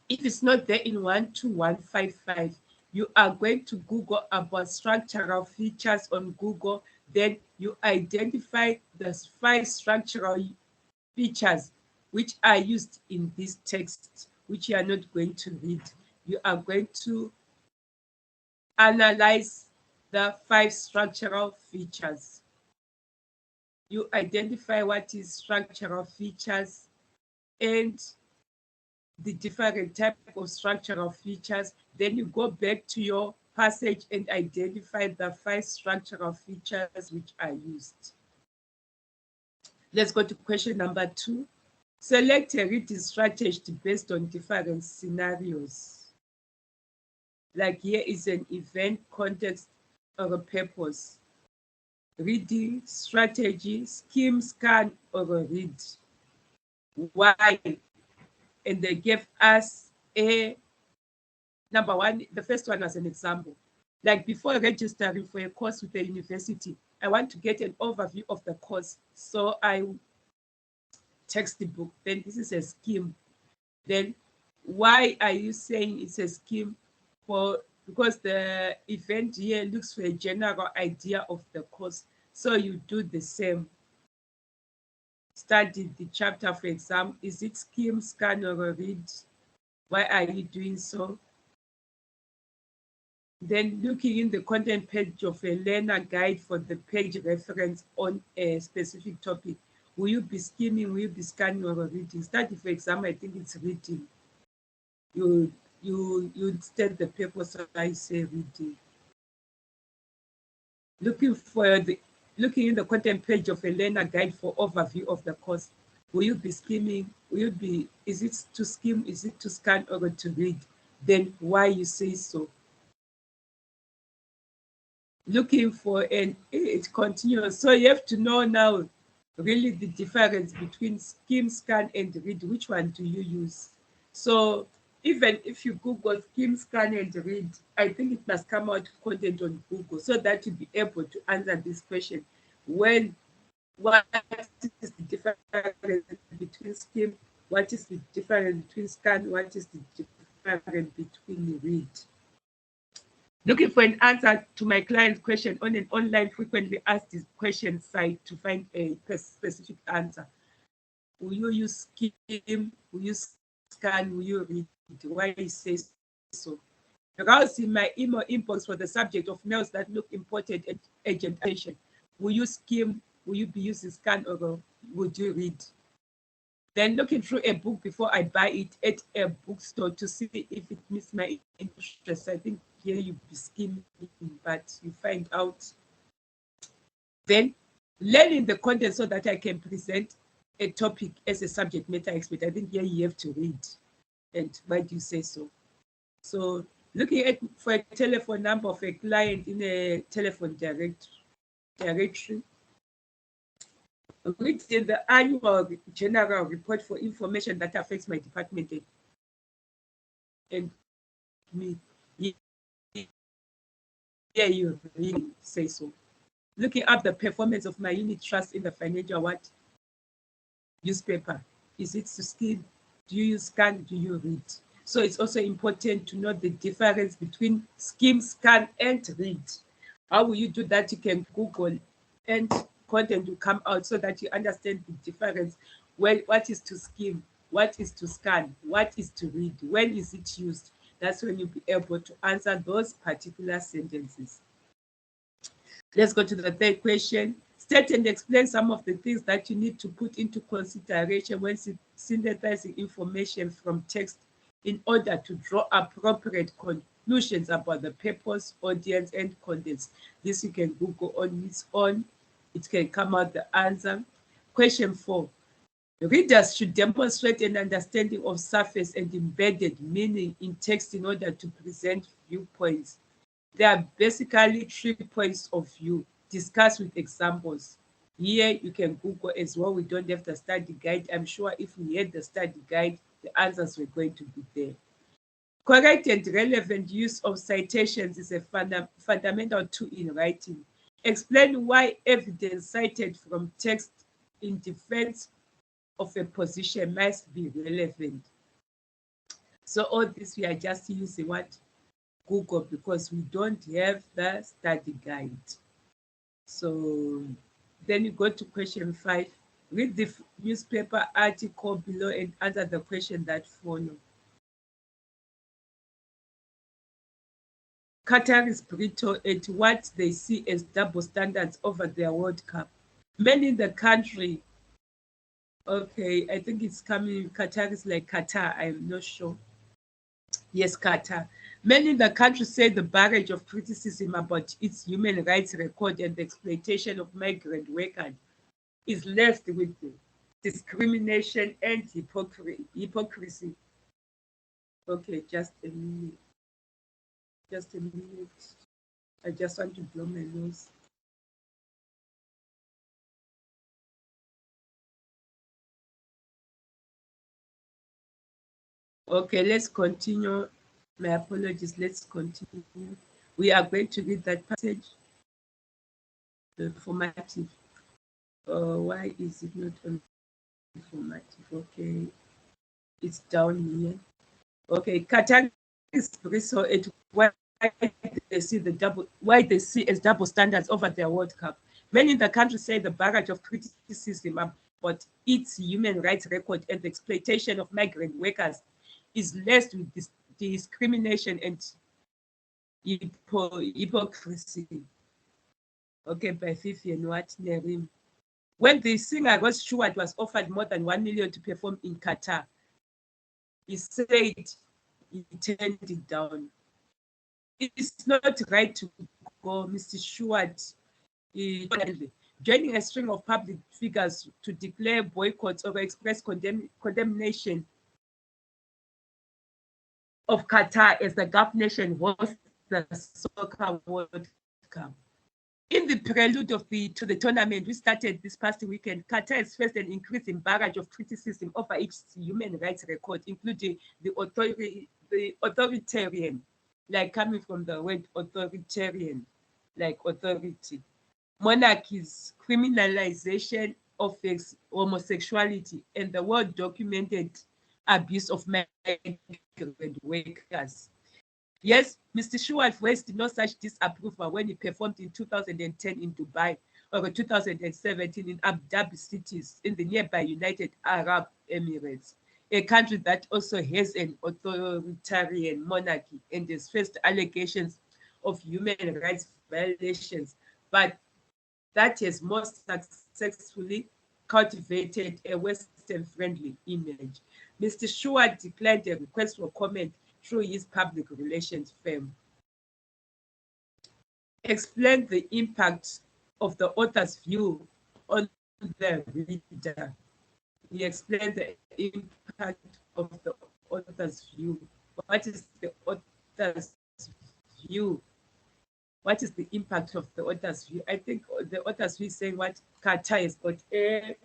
If it's not there in 12155, you are going to Google about structural features on Google. Then you identify the 5 structural features which are used in this text, which you are not going to read. You are going to analyze the 5 structural features. You identify what is structural features and the different type of structural features. Then you go back to your passage and identify the 5 structural features which are used. Let's go to question number 2. Select a reading strategy based on different scenarios. Like here is an event, context, or a purpose. Reading strategy, skim, scan, or a read. Why? And they gave us a number one. The first one as an example. Like before registering for a course with the university, I want to get an overview of the course. So I text the book. Then this is a scheme. Then why are you saying it's a scheme? Because the event here looks for a general idea of the course. So you do the same. Study the chapter, for example. Is it skim, scan, or read? Why are you doing so? Then looking in the content page of a learner guide for the page reference on a specific topic. Will you be skimming, will you be scanning, or reading? Study, for example, I think it's reading. You state the purpose, so I say reading. Looking in the content page of a learner guide for overview of the course. Will you be skimming? Is it to skim? Is it to scan or to read? Then why you say so? Looking for it continues. So you have to know now really the difference between skim, scan, and read. Which one do you use? So even if you Google skim, scan, and read, I think it must come out content on Google so that you'll be able to answer this question. What is the difference between skim? What is the difference between scan? What is the difference between read? Looking for an answer to my client's question on an online frequently asked question site to find a specific answer. Will you use skim? Will you scan? Will you read? Why you say so? Browse in my email inbox for the subject of mails that look important and urgent attention. Will you skim? Will you be using scan or would you read? Then looking through a book before I buy it at a bookstore to see if it meets my interest. I think here you be scheming, but you find out. Then learning the content so that I can present a topic as a subject matter expert. I think here you have to read. And why do you say so? So looking at for a telephone number of a client in a telephone directory, read in the annual general report for information that affects my department and me. Yeah, you really say so. Looking up the performance of my unit trust in the financial what newspaper. Is it to skim? Do you use scan? Do you read? So it's also important to know the difference between skim, scan, and read. How will you do that? You can Google and content will come out so that you understand the difference. Well, what is to skim? What is to scan? What is to read? When is it used? That's when you'll be able to answer those particular sentences. Let's go to the third question. State and explain some of the things that you need to put into consideration when synthesizing information from text in order to draw appropriate conclusions about the purpose, audience, and contents. This you can Google on its own. It can come out the answer. Question 4. Readers should demonstrate an understanding of surface and embedded meaning in text in order to present viewpoints. There are basically 3 points of view. Discuss with examples. Here you can Google as well. We don't have the study guide. I'm sure if we had the study guide, the answers were going to be there. Correct and relevant use of citations is a fundamental tool in writing. Explain why evidence cited from text in defense of a position must be relevant. So all this we are just using what? Google, because we don't have the study guide. So then you go to question 5. Read the newspaper article below and answer the question that follow. Qatar is brutal at what they see as double standards over their World Cup. Many in the country, okay, I think it's coming, Qatar is like Qatar, I'm not sure. Yes, Qatar. Many in the country say the barrage of criticism about its human rights record and the exploitation of migrant workers is left with discrimination and hypocrisy. Okay, just a minute. Just a minute. I just want to blow my nose. Okay, let's continue. My apologies. Let's continue. We are going to read that passage. The formative. Why is it not on formative? Okay, it's down here. Okay, Qatar is so it why they see as double standards over their World Cup. Many in the country say the barrage of criticism about its human rights record and the exploitation of migrant workers is laced with discrimination and hypocrisy. Okay, by Vivian Wat Nerim. When the singer Ross Stewart was offered more than 1 million to perform in Qatar, he said he turned it down. It's not right to go, Mr. Stewart, joining a string of public figures to declare boycotts or express condemnation of Qatar as the Gulf nation hosts the Soccer World Cup. In the prelude to the tournament, we started this past weekend, Qatar has faced an increasing barrage of criticism over its human rights record, including the authoritarian, like coming from the word authoritarian, like authority, monarchies, criminalization of homosexuality, and the well-documented abuse of migrant workers. Yes, Mr. Stewart voiced no such disapproval when he performed in 2010 in Dubai or 2017 in Abu Dhabi cities in the nearby United Arab Emirates, a country that also has an authoritarian monarchy and has faced allegations of human rights violations, but that has most successfully cultivated a Western-friendly image. Mr. Stewart declined a request for comment through his public relations firm. explain the impact of the author's view on the reader. He explained the impact of the author's view. What is the author's view? What is the impact of the author's view? I think the author's view is saying what Qatar has got a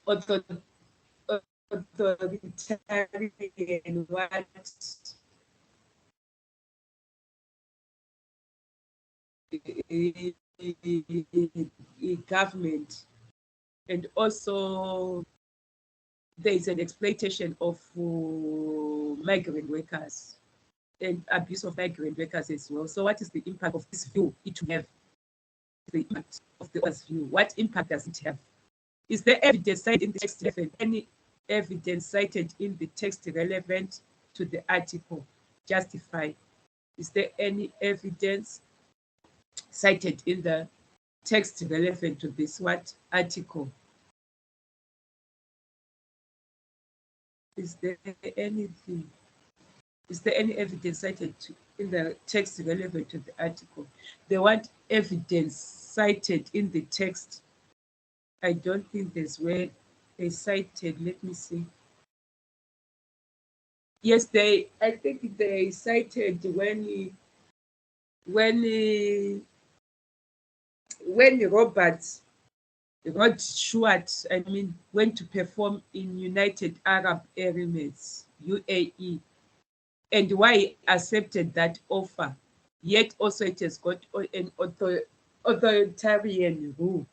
authoritarian what government, and also there is an exploitation of migrant workers and abuse of migrant workers as well. So what is the impact of this view it will have? The impact of the other's view. What impact does it have? Is there evidence cited in the text relevant? Any evidence cited in the text relevant to the article? Justify. Is there any evidence cited in the text relevant to this what article? Is there anything? Is there any evidence cited in the text relevant to the article? They want evidence cited in the text. I don't think there's where they cited. Let me see. Yes, I think they cited when Robert Rod Stewart, went to perform in United Arab Emirates, UAE, and why he accepted that offer, yet also it has got an authoritarian rule.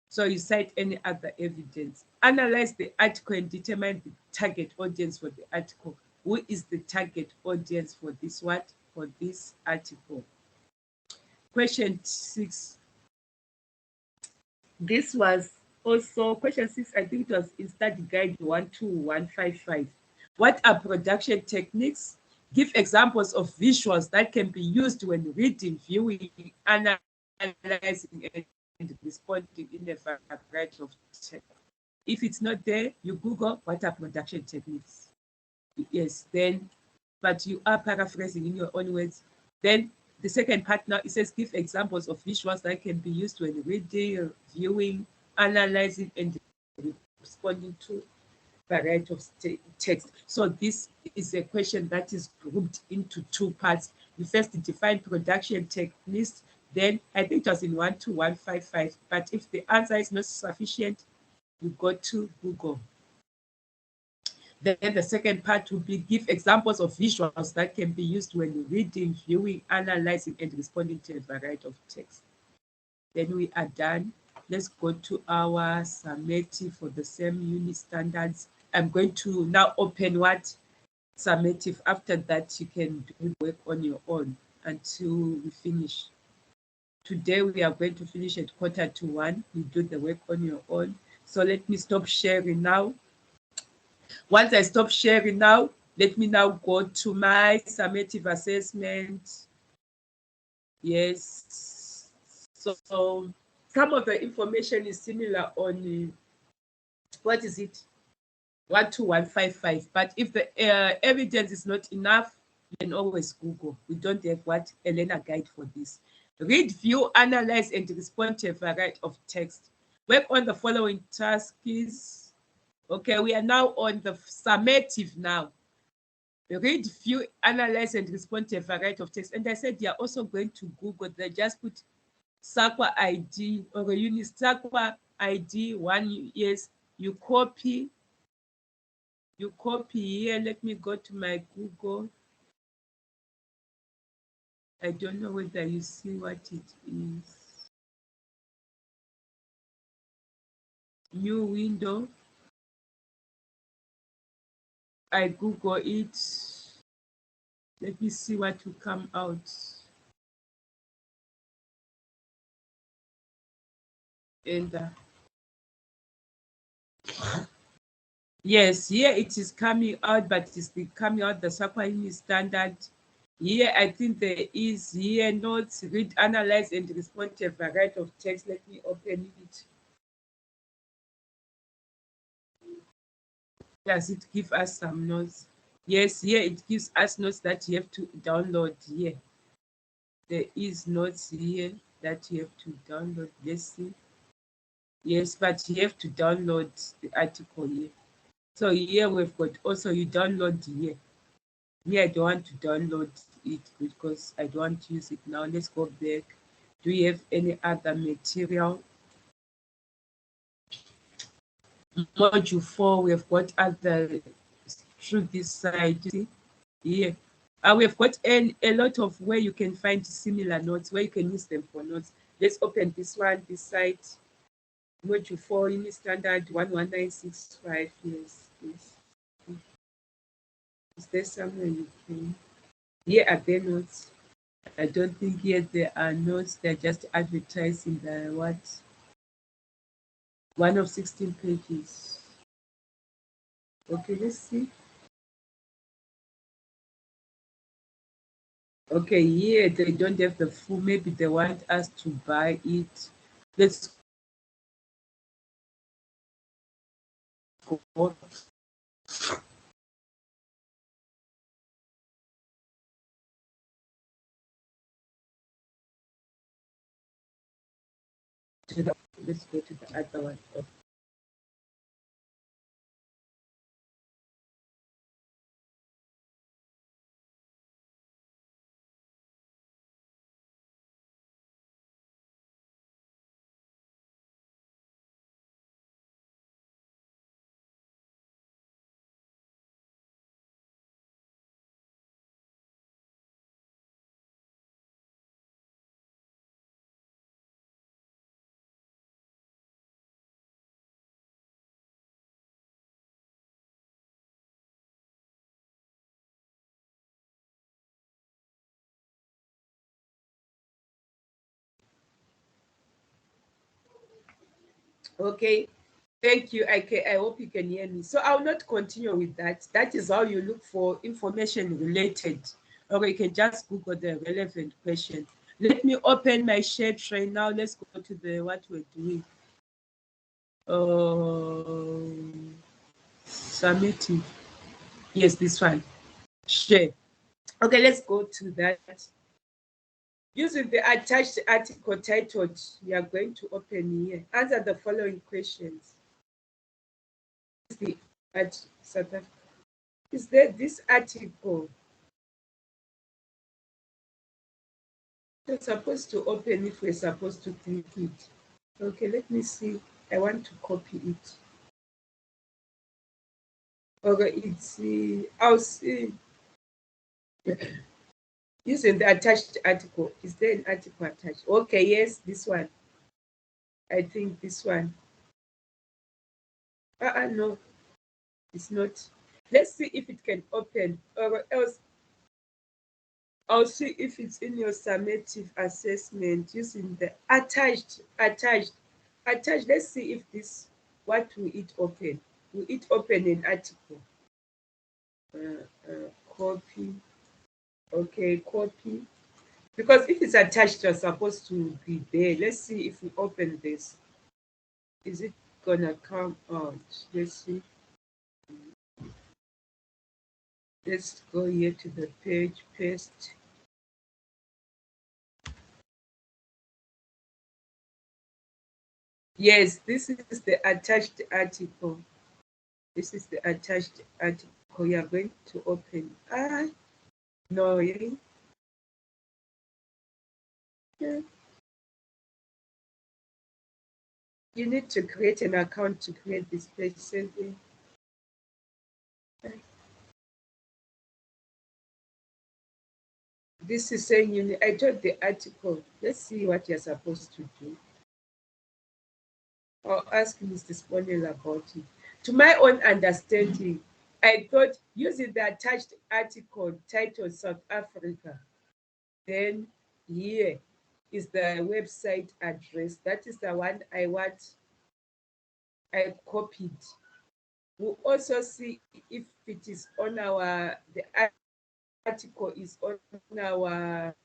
So you cite any other evidence. Analyze the article and determine the target audience for the article. Who is the target audience for this what? For this article. Question 6. This was also question 6, I think it was in study guide 12155. What are production techniques? Give examples of visuals that can be used when reading, viewing, analyzing, and responding in a variety of text. If it's not there, you Google what are production techniques. Yes, then, but you are paraphrasing in your own words. Then the second part now, it says give examples of visuals that can be used when reading, viewing, analyzing, and responding to variety of text. So this is a question that is grouped into 2 parts. You first define production techniques, then I think it was in 12155. But if the answer is not sufficient, you go to Google. Then the second part will be give examples of visuals that can be used when reading, viewing, analyzing, and responding to a variety of text. Then we are done. Let's go to our summative for the same unit standards. I'm going to now open what summative. After that, you can do work on your own until we finish. Today, we are going to finish at 1:45. You do the work on your own. So let me stop sharing now. Once I stop sharing now, let me now go to my summative assessment. Yes. So some of the information is similar on, what is it? 12155. But if the evidence is not enough, you can always Google. We don't have what a learner guide for this. Read, view, analyze, and respond to a variety of text. Work on the following tasks. Okay, we are now on the summative now. Read, view, analyze, and respond to a variety of text. And I said you are also going to Google. They just put SAQA ID or a unit SAQA ID 1 years. You copy here. Let me go to my Google. I don't know whether you see what it is. New window. I Google it. Let me see what will come out. And yes, here it is coming out, but it's coming out the SAQA standard. Here, I think there is here notes, read, analyze, and respond to a variety of text. Let me open it. Does it give us some notes? Yes, here it gives us notes that you have to download here. There is notes here that you have to download. Let's see. Yes, but you have to download the article here. So here we've got also you download here. Me, I don't want to download it because I don't want to use it now. Let's go back. Do you have any other material? Module 4, we have got other through this side. You see? Here. We've got a lot of where you can find similar notes, where you can use them for notes. Let's open this one, this side. Module 4, Unit Standard 11965. Yes, yes. Is there somewhere you can? Here are the notes. I don't think yet there are notes. They're just advertising the what? One of 16 pages. Okay, let's see. Okay, here they don't have the full. Maybe they want us to buy it. Let's go. Let's go to the other one. Okay, thank you. I hope you can hear me. So I'll not continue with that. That is how you look for information related. Or you can just Google the relevant question. Let me open my share tray now. Let's go to the what we're doing. Summative. Yes, this one. Share. Okay, let's go to that. Using the attached article titled, we are going to open here. Answer the following questions. The at South Africa. Is there this article? We're supposed to open it, we're supposed to click it. Okay, let me see. I want to copy it. Okay, it's I'll see. Using the attached article. Is there an article attached? Okay, yes, this one. I think this one. No, it's not. Let's see if it can open, or else I'll see if it's in your summative assessment using the attached. Let's see if this, what will it open? Will it open an article? Copy. Okay, copy. Because if it's attached, you're supposed to be there. Let's see if we open this. Is it gonna come out? Let's see. Let's go here to the page, paste. Yes, this is the attached article. This is the attached article. You are going to open. No, yeah. You need to create an account to create this page. This is saying you need, I told the article. Let's see what you're supposed to do. I'll ask Mr. Sponel about it. To my own understanding, I thought using the attached article titled South Africa, then here is the website address. That is the one I copied. We'll also see if it is on the article is on our,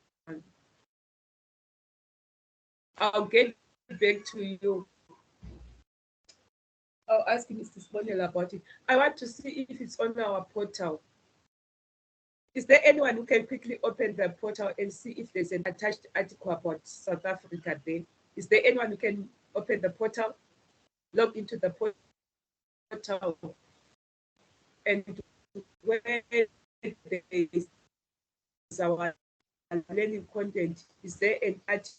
I'll get back to you. I'll ask Mr. Sponel about it. I want to see if it's on our portal. Is there anyone who can quickly open the portal and see if there's an attached article about South Africa there? Is there anyone who can open the portal, log into the portal, and where there is our learning content, is there an article?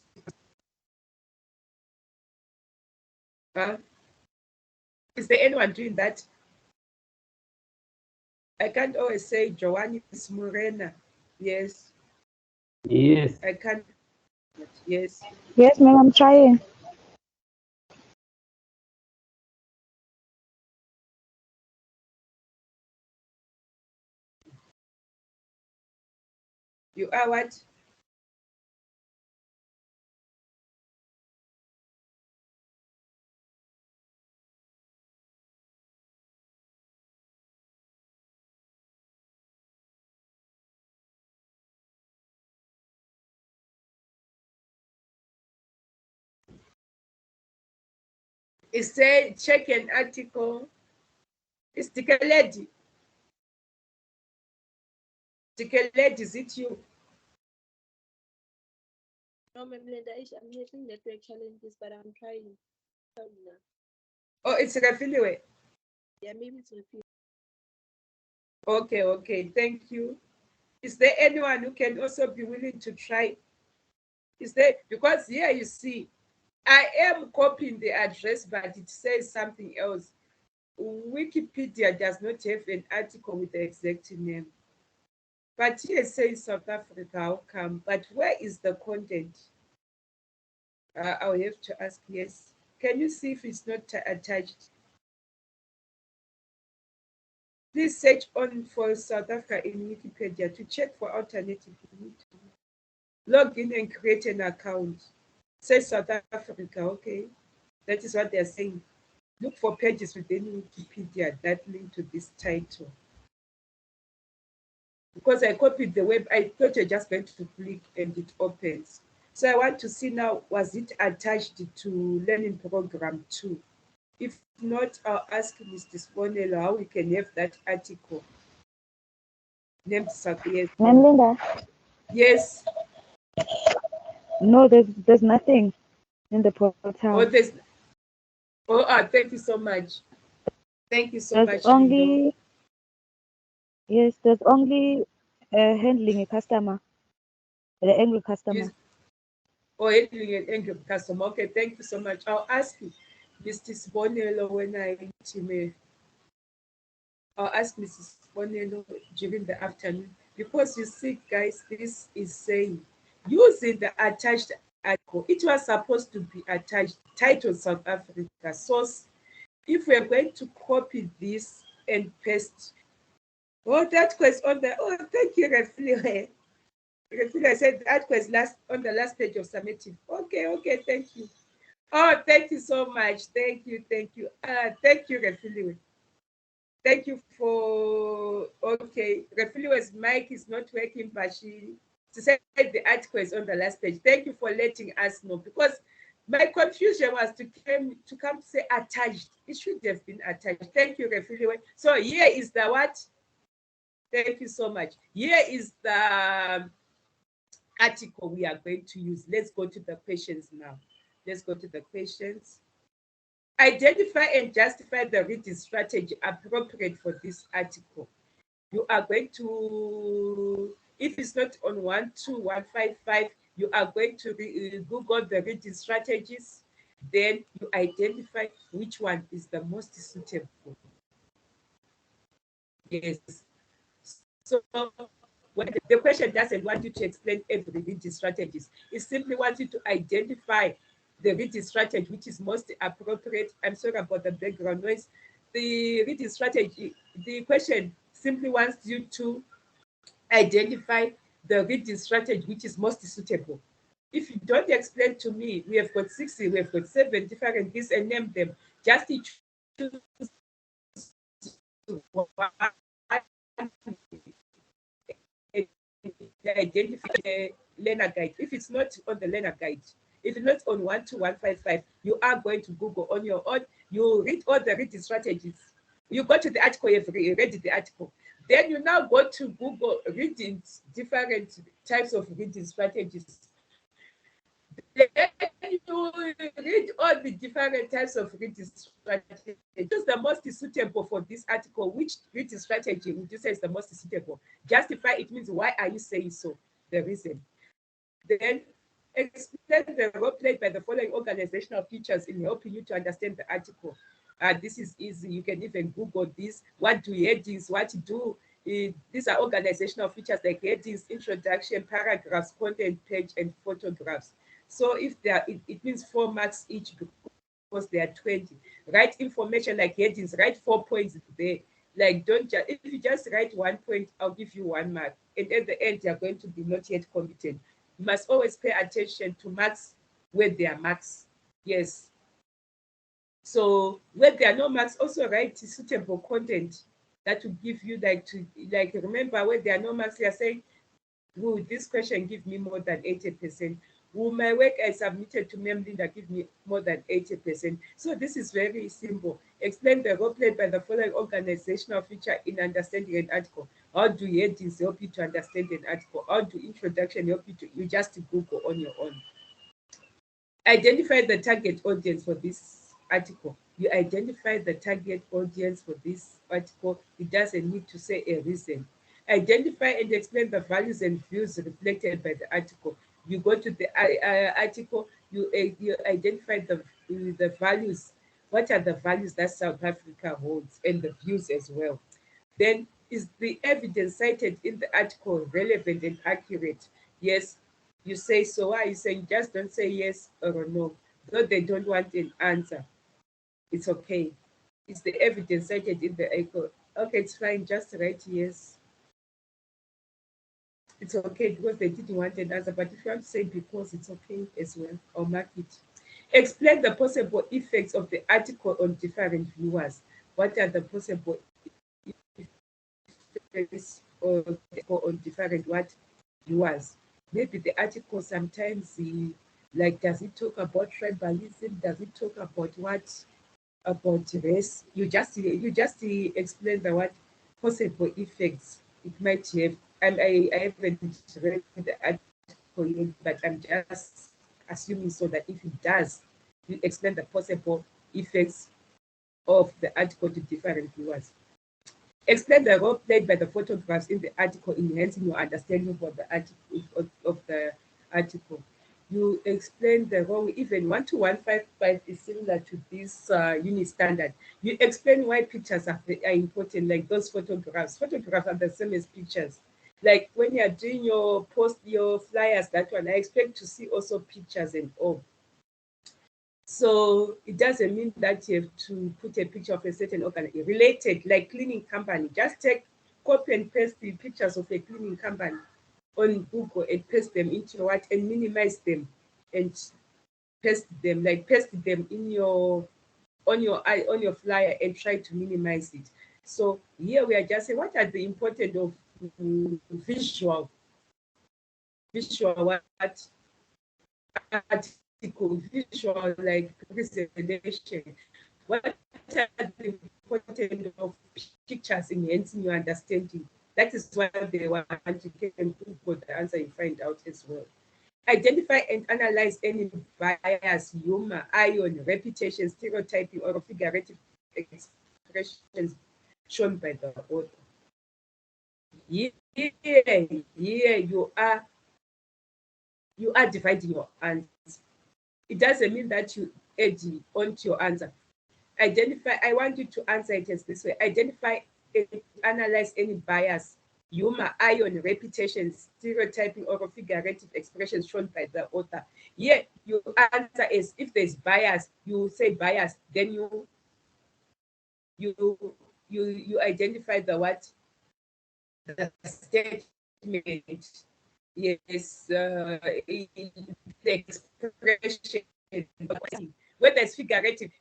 Is there anyone doing that? I can't always say Joanne is Morena. Yes. Yes. I can't. Yes. Yes, ma'am, I'm trying. You are what? It said check an article. It's Tikeledi. Tikeledi, is it you? No, Ma'am Linda, I'm having network challenges, but I'm trying. Sorry now. Oh, it's Refiliwe. Yeah, maybe it's repeat. Okay, thank you. Is there anyone who can also be willing to try? Is there, because here you see, I am copying the address, but it says something else. Wikipedia does not have an article with the exact name. But here it says South Africa, how come? But where is the content? I'll have to ask, yes. Can you see if it's not attached? Please search on for South Africa in Wikipedia to check for alternative. Log in and create an account. Say South Africa, okay? That is what they're saying. Look for pages within Wikipedia that link to this title. Because I copied the web, I thought you're just going to click and it opens. So I want to see now, was it attached to learning program 2? If not, I'll ask Mr. Sponello how we can have that article named Yes. Ma'am Linda, Yes. no, there's nothing in the portal. Oh, there's. Thank you so much. Thank you so There's much, Lindo. only, yes, there's only handling a customer, the angry customer. Handling an angry customer. Okay, thank you so much. I'll ask you, Mr. Sponello, when I meet him. I'll ask Mrs. Bonello during the afternoon, because you see, guys, this is saying using the attached article. It was supposed to be attached, title South Africa source. If we're going to copy this and paste, that question on the, thank you, Refli. I said that question on the last page of summative. Okay, thank you. Oh, thank you so much. Thank you. Thank you, Refli. Thank you for, okay, Refiliwe's mic is not working, but she said the article is on the last page. Thank you for letting us know, because my confusion was to come to say attached. It should have been attached. Thank you, Refiliwe. So here is the what? Thank you so much. Here is the article we are going to use. Let's go to the questions now. Let's go to the questions. Identify and justify the reading strategy appropriate for this article. You are going to, if it's not on 12155, you are going to Google the reading strategies. Then you identify which one is the most suitable. Yes. So when the question doesn't want you to explain every reading strategies. It simply wants you to identify the reading strategy which is most appropriate. I'm sorry about the background noise. The reading strategy, the question simply wants you to identify the reading strategy which is most suitable. If you don't explain to me, we have got 60, we have got 7 different things and name them. Just choose one, identify the learner guide. If it's not on the learner guide, if it's not on 12155, you are going to Google on your own. You read all the reading strategies. You go to the article, you've read the article. Then you now go to Google, reading different types of reading strategies. Then you read all the different types of reading strategies. Choose the most suitable for this article. Which reading strategy would you say is the most suitable? Justify it means why are you saying so? The reason. Then explain the role played by the following organizational features in helping you to understand the article. This is easy. You can even Google this. What do headings? What do these are organizational features like headings, introduction, paragraphs, content page, and photographs. So if there are, it means 4 marks each because there are 20. Write information like headings, write 4 points there. Like don't just, if you just write 1 point, I'll give you 1 mark. And at the end, you're going to be not yet competent. You must always pay attention to marks where there are marks. Yes. So where there are no marks, also write suitable content that will give you like remember where there are no marks, you are saying, will this question give me more than 80%? Will my work I submitted to Memlinda give me more than 80%? So this is very simple. Explain the role played by the following organizational feature in understanding an article. How do headings help you to understand an article? How do introduction help you to, you just Google on your own. Identify the target audience for this article. You identify the target audience for this article. It doesn't need to say a reason. Identify and explain the values and views reflected by the article. You go to the article, you identify the values. What are the values that South Africa holds and the views as well? Then, is the evidence cited in the article relevant and accurate? Yes, you say so. Why are you saying just don't say yes or no? Though they don't want an answer, it's okay. Is the evidence cited in the article? Okay, it's fine. Just write yes. It's okay because they didn't want an answer. But if you want to say because, it's okay as well. Or mark it. Explain the possible effects of the article on different viewers. What are the possible effects on different viewers? Maybe the article sometimes like, does it talk about tribalism? Does it talk about what? About race? You just explain the what possible effects it might have. And I haven't read the article yet, but I'm just assuming so that if it does, you explain the possible effects of the article to different viewers. Explain the role played by the photographs in the article, enhancing your understanding of the article of the article. You explain the role, even 12155 is similar to this unit standard. You explain why pictures are important, like those photographs. Photographs are the same as pictures. Like when you are doing your flyers, that one, I expect to see also pictures and all. So it doesn't mean that you have to put a picture of a certain organization related, like cleaning company. Just take, copy and paste the pictures of a cleaning company on Google and paste them into what, and minimize them and paste them, like paste them in your on your flyer and try to minimize it. So here we are just saying what are the importance of visual what article, visual like presentation. What are the importance of pictures enhancing your understanding? That is what they want. You can Google the answer and find out as well. Identify and analyze any bias, humor, iron, reputation, stereotyping, or figurative expressions shown by the author. Here you are dividing your answer. It doesn't mean that you add onto your answer. Identify, I want you to answer it as this way. Identify and analyze any bias, humor, iron, reputation, stereotyping, or figurative expressions shown by the author. Here, you answer is, if there's bias, you say bias, then you identify the what? The statement. Yes, the expression. Whether it's figurative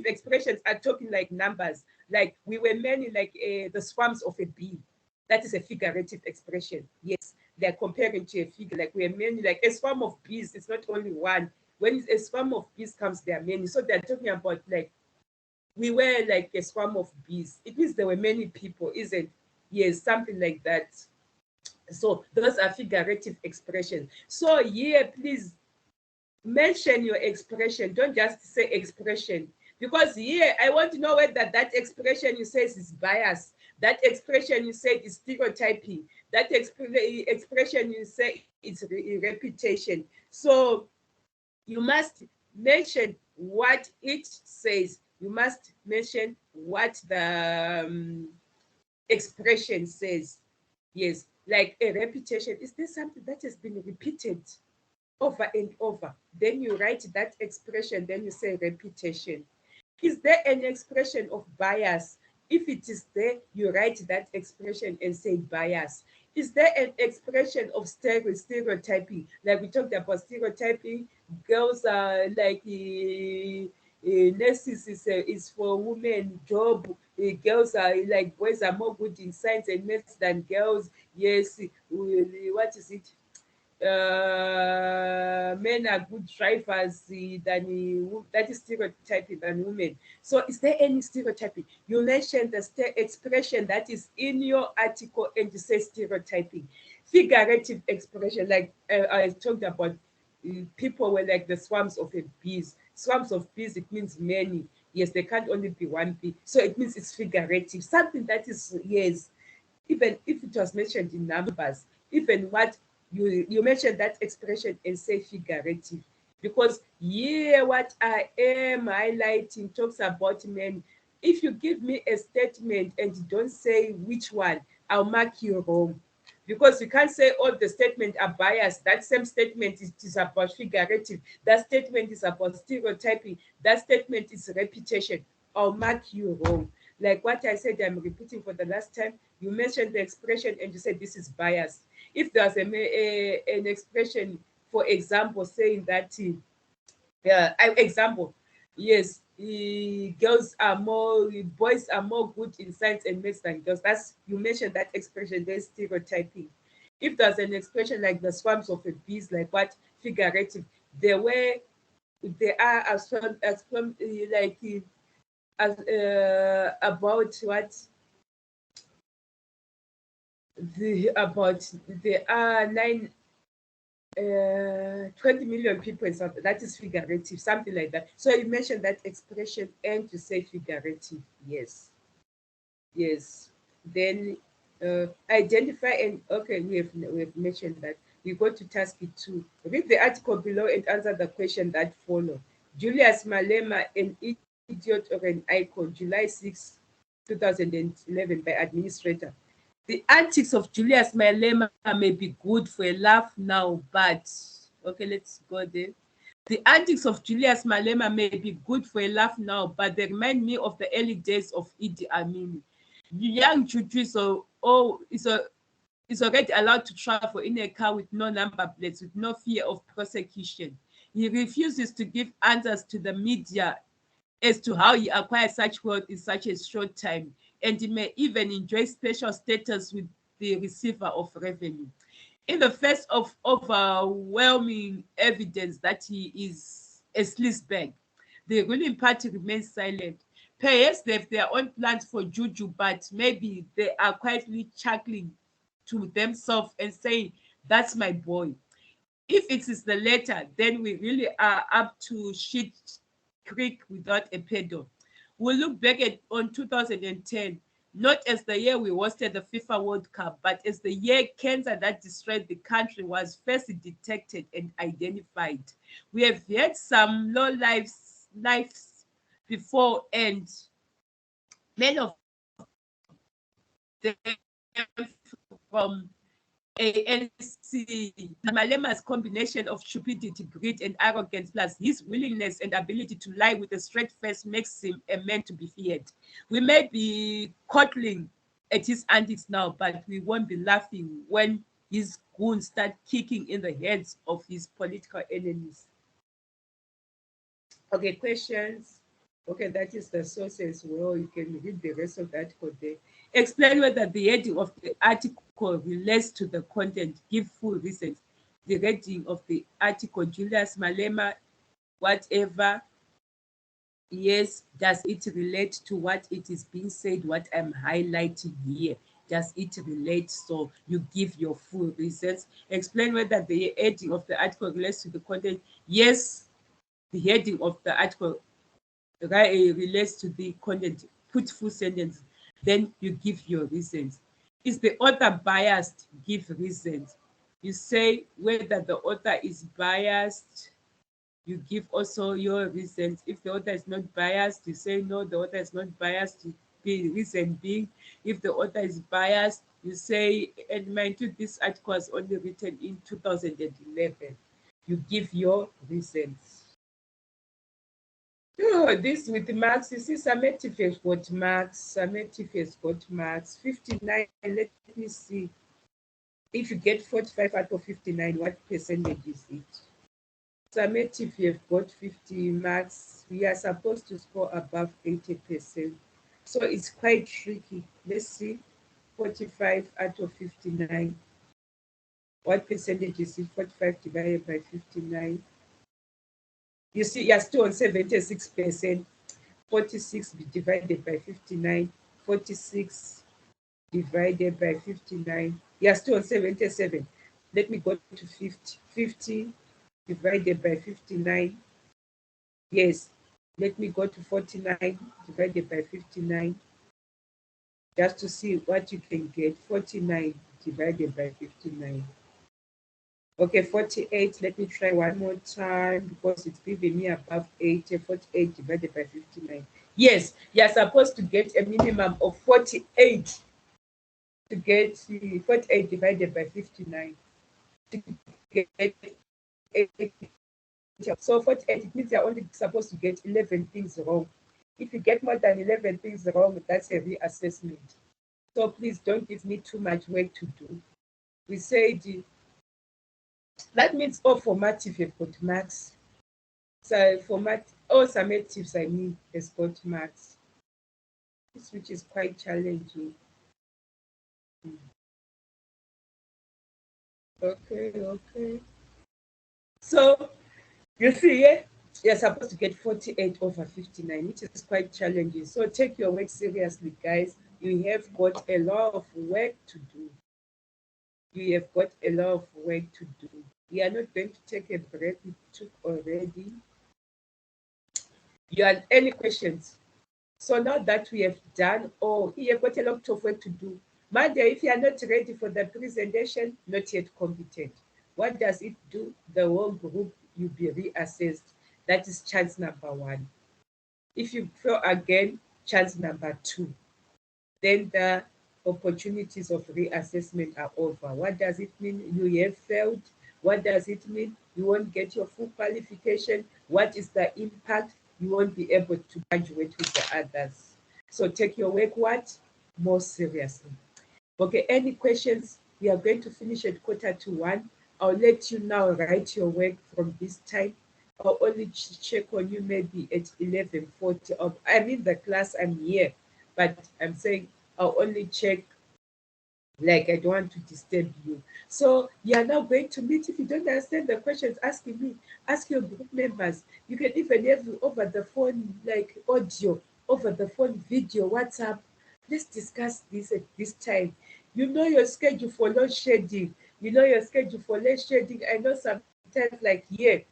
expressions are talking like numbers, like we were many, like the swarms of a bee. That is a figurative expression. Yes, they're comparing to a figure, like we are many, like a swarm of bees. It's not only one. When a swarm of bees comes, there are many. So they're talking about like we were like a swarm of bees. It means there were many people, isn't? Yes, something like that. So those are figurative expressions. So here, please mention your expression. Don't just say expression. Because here, I want to know whether that expression you say is bias. That expression you said is stereotyping. That expression you say is reputation. So you must mention what it says. You must mention what the expression says. Yes, like a reputation. Is there something that has been repeated over and over? Then you write that expression, then you say reputation. Is there an expression of bias? If it is there, you write that expression and say bias. Is there an expression of stereotyping? Like we talked about stereotyping, girls are like nurses is for women, job. Girls are like boys are more good in science and maths than girls. Yes, what is it? Men are good drivers than that is stereotyping than women. So is there any stereotyping? You mentioned the expression that is in your article and you say stereotyping. Figurative expression, like I talked about, people were like the swarms of a bees. Swarms of bees, it means many. Yes, there can't only be one bee. So it means it's figurative. Something that is, yes, even if it was mentioned in numbers, even what you mentioned that expression and say figurative, because here what I am highlighting talks about men. If you give me a statement and don't say which one, I'll mark you wrong, because you can't say all the statements are biased. That same statement is about figurative. That statement is about stereotyping. That statement is reputation. I'll mark you wrong. Like what I said, I'm repeating for the last time. You mentioned the expression and you said this is biased. If there's an expression, for example, saying that, example, yes, boys are more good in science and maths than girls. That's, you mentioned that expression, there's stereotyping. If there's an expression like the swarms of a bees, like what, figurative, they are as well as like about what there are 20 million people in South, that is figurative, something like that. So you mentioned that expression and you say figurative. Yes, yes. Then identify and, okay, we have mentioned that. We go to task 2. Read the article below and answer the question that follow. Julius Malema, an idiot or an icon, July 6, 2011, by administrator. The antics of Julius Malema may be good for a laugh now, but okay, let's go there. The antics of Julius Malema may be good for a laugh now, but they remind me of the early days of Idi Amin. Young Juju is already allowed to travel in a car with no number plates, with no fear of prosecution. He refuses to give answers to the media as to how he acquired such wealth in such a short time, and he may even enjoy special status with the receiver of revenue. In the face of overwhelming evidence that he is a sleazebag, the ruling party remains silent. Perhaps they have their own plans for Juju, but maybe they are quietly chuckling to themselves and saying, "That's my boy." If it is the latter, then we really are up to shit creek without a pedal. We'll look back on 2010, not as the year we hosted the FIFA World Cup, but as the year cancer that destroyed the country was first detected and identified. We have had some low lives before, and many of them from ANC. Malema's combination of stupidity, greed, and arrogance, plus his willingness and ability to lie with a straight face, makes him a man to be feared. We may be coddling at his antics now, but we won't be laughing when his goons start kicking in the heads of his political enemies. Okay, questions? Okay, that is the sources. Well, you can read the rest of that code there. Explain whether the heading of the article relates to the content. Give full reasons. The heading of the article, Julius Malema, whatever. Yes, does it relate to what it is being said, what I'm highlighting here? does it relate? So you give your full reasons. Explain whether the heading of the article relates to the content. Yes, the heading of the article relates to the content. Put full sentence. Then you give your reasons. Is the author biased? Give reasons. You say whether the author is biased. You give also your reasons. If the author is not biased, you say no, the author is not biased. The reason being, if the author is biased, you say, and mind you, this article was only written in 2011. You give your reasons. Oh, this with marks, you see, summative has got marks, summative has got marks. 59, let me see. If you get 45 out of 59, what percentage is it? Summative, you've got 50 marks. We are supposed to score above 80%. So it's quite tricky. Let's see, 45 out of 59. What percentage is it? 45 divided by 59. You see, you're still on 76%. 46 divided by 59. 46 divided by 59. You're still on 77. Let me go to 50. 50 divided by 59. Yes, let me go to 49 divided by 59, just to see what you can get. 49 divided by 59. Okay, 48, let me try one more time because it's giving me above 80. 48 divided by 59. Yes, you're supposed to get a minimum of 48 to get 48 divided by 59 to get 80. So 48, it means you're only supposed to get 11 things wrong. If you get more than 11 things wrong, that's a reassessment. So please don't give me too much work to do. We said that means all formative have got marks. So all summatives, I mean, has got marks, which is quite challenging. Okay. So you see, yeah, you're supposed to get 48 over 59, which is quite challenging. So take your work seriously, guys. You have got a lot of work to do. You have got a lot of work to do. We are not going to take a break. We took already. You have any questions? So now that we have done, you have got a lot of work to do. Monday, if you are not ready for the presentation, not yet competent. What does it do? The whole group, you'll be reassessed. That is chance number 1. If you fail again, chance number 2. Then the opportunities of reassessment are over. What does it mean? You have failed. What does it mean? You won't get your full qualification. What is the impact? You won't be able to graduate with the others. So take your work more seriously. Okay, any questions? We are going to finish at 1:45. I'll let you now write your work from this time. I'll only check on you maybe at 11:40. I'm in the class, I'm here, but I'm saying I'll only check, like I don't want to disturb you. So you are now going to meet. If you don't understand the questions, asking me, ask your group members. You can even have over the phone, like audio, over the phone, video, WhatsApp. Let's discuss this at this time. You know your schedule for load shedding. You know your schedule for load shedding. I know sometimes like here,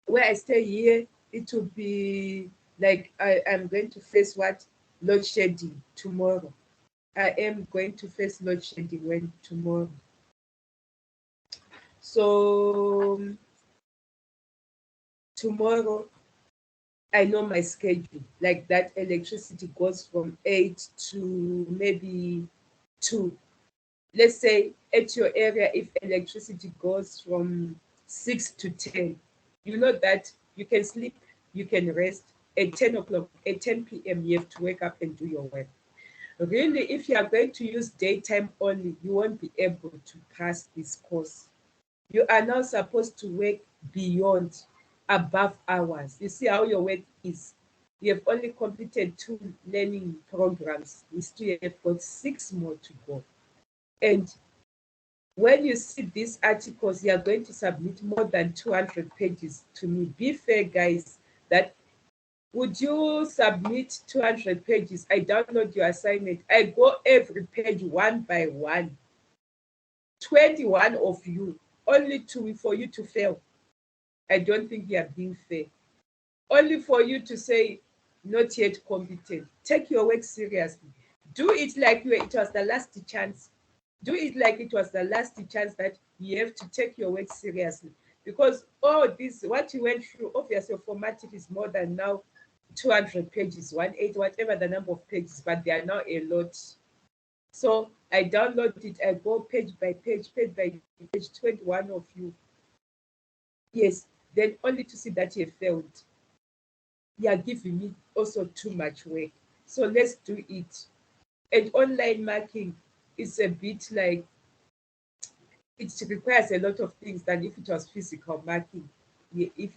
where I stay here, it will be like I'm going to face load shedding tomorrow. I am going to face load shedding tomorrow. So tomorrow, I know my schedule. Like that electricity goes from 8 to maybe 2. Let's say at your area, if electricity goes from 6 to 10, you know that you can sleep, you can rest. At 10 o'clock, at 10 p.m., you have to wake up and do your work. Really, if you are going to use daytime only, you won't be able to pass this course. You are now supposed to work beyond, above hours. You see how your work is. You have only completed 2 learning programs. You still have got 6 more to go. And when you see these articles, you are going to submit more than 200 pages to me. Be fair, guys, that Would you submit 200 pages? I download your assignment. I go every page one by one. 21 of you, only 2 for you to fail. I don't think you are being fair. Only for you to say, not yet competent. Take your work seriously. Do it like it was the last chance. Do it like it was the last chance that you have to take your work seriously. Because this, what you went through, obviously your formative is more than now 200 pages, 180, whatever the number of pages, but they are now a lot. So I download it, I go page by page, 21 of you. Yes, then only to see that you have failed. You are giving me also too much work. So let's do it. And online marking is a bit like, it requires a lot of things than if it was physical marking. If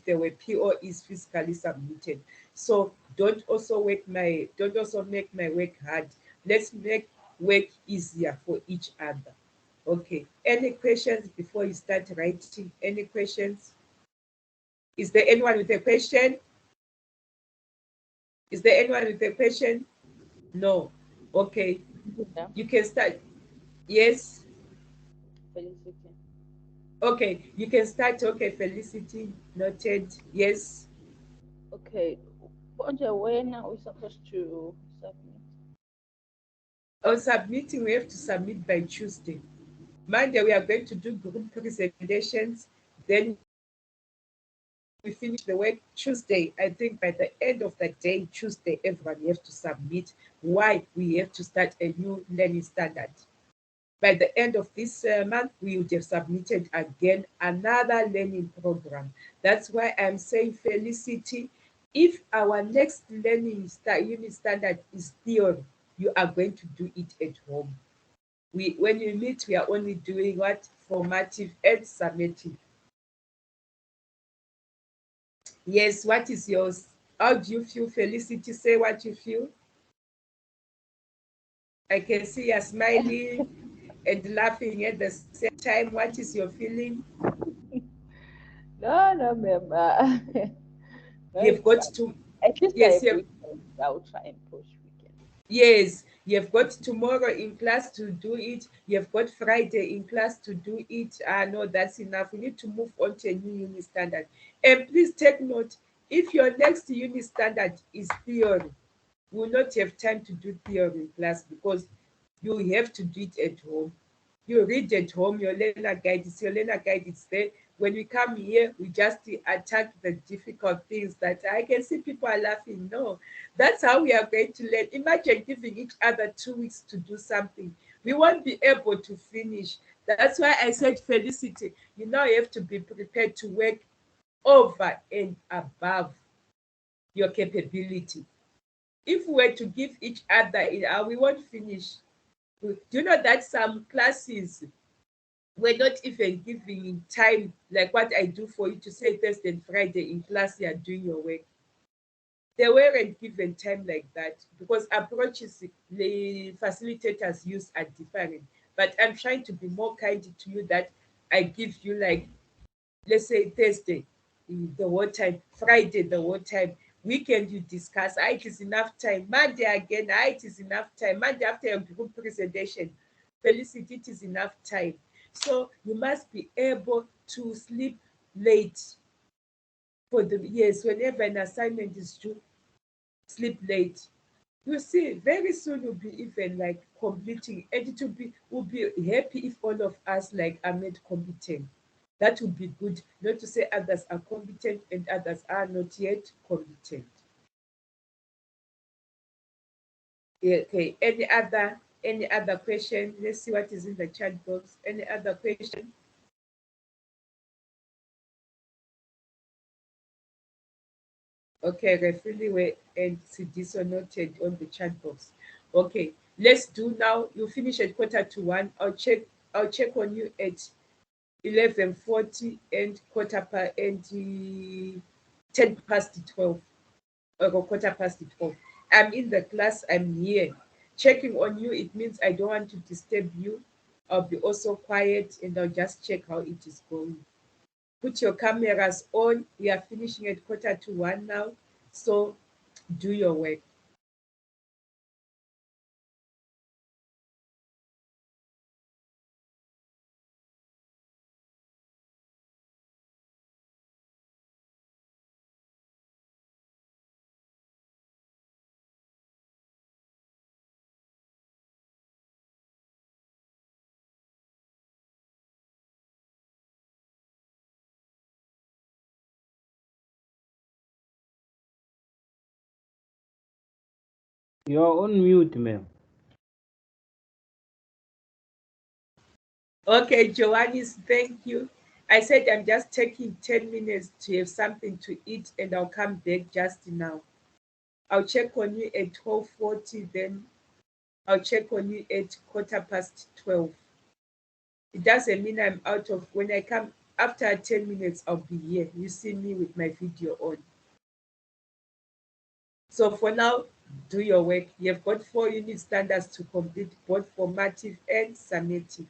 there were POEs physically submitted. So don't also make my work hard. Let's make work easier for each other. Okay. Any questions before you start writing? Any questions? Is there anyone with a question? Is there anyone with a question? No. Okay. Yeah. You can start. Yes. Felicity. Okay. You can start. Okay. Felicity. Noted. Yes. Okay. Ponja, when are we supposed to submit? On submitting, we have to submit by Tuesday. Monday, we are going to do group presentations. Then we finish the work Tuesday. I think by the end of the day, Tuesday, everyone has to submit. Why? We have to start a new learning standard. By the end of this month, we would have submitted again another learning program. That's why I'm saying, Felicity, if our next learning unit standard is theory, you are going to do it at home. When you meet, we are only doing what? Formative and summative. Yes, what is yours? How do you feel, Felicity? Say what you feel. I can see you smiling and laughing at the same time. What is your feeling? No, ma'am. No, You've it's got fine. to, At least I yes, have weekend. I'll try and push weekend. yes, you've got tomorrow in class to do it. You've got Friday in class to do it. No, that's enough. We need to move on to a new unit standard. And please take note, if your next unit standard is theory, we will not have time to do theory in class because you have to do it at home. You read at home, your learner guide is there. When we come here, we just attack the difficult things that I can see people are laughing. No, that's how we are going to learn. Imagine giving each other 2 weeks to do something. We won't be able to finish. That's why I said, Felicity, you now have to be prepared to work over and above your capability. If we were to give each other, we won't finish. Do you know that some classes were not even giving time, like what I do for you to say Thursday and Friday in class you are doing your work? They weren't given time like that because approaches the facilitators use are different. But I'm trying to be more kind to you that I give you, like, let's say Thursday, the whole time, Friday, the whole time, weekend you discuss, it is enough time. Monday again, it is enough time. Monday after your group presentation, Felicity, it is enough time. So you must be able to sleep late for the yes, whenever an assignment is due, sleep late. You see, very soon you'll be even like completing, and it will be happy if all of us like are made competent. That would be good. Not to say others are competent and others are not yet competent. Yeah, okay. Any other question? Let's see what is in the chat box. Any other question? Okay, Refiliwe and Sidiso noted on the chat box. Okay, let's do now. You finish at 1:45. I'll check on you at 11:40 and 10 past 12, or 12:15. I'm in the class, I'm here. Checking on you, it means I don't want to disturb you. I'll be also quiet and I'll just check how it is going. Put your cameras on. We are finishing at 1:45 now. So do your work. You're on mute, ma'am. Okay, Joannis, thank you. I said I'm just taking 10 minutes to have something to eat and I'll come back just now. I'll check on you at 12:40, then I'll check on you at 12:15. It doesn't mean I'm out of, when I come after 10 minutes, I'll be here. You see me with my video on. So for now, do your work. You've got 4 unit standards to complete, both formative and summative.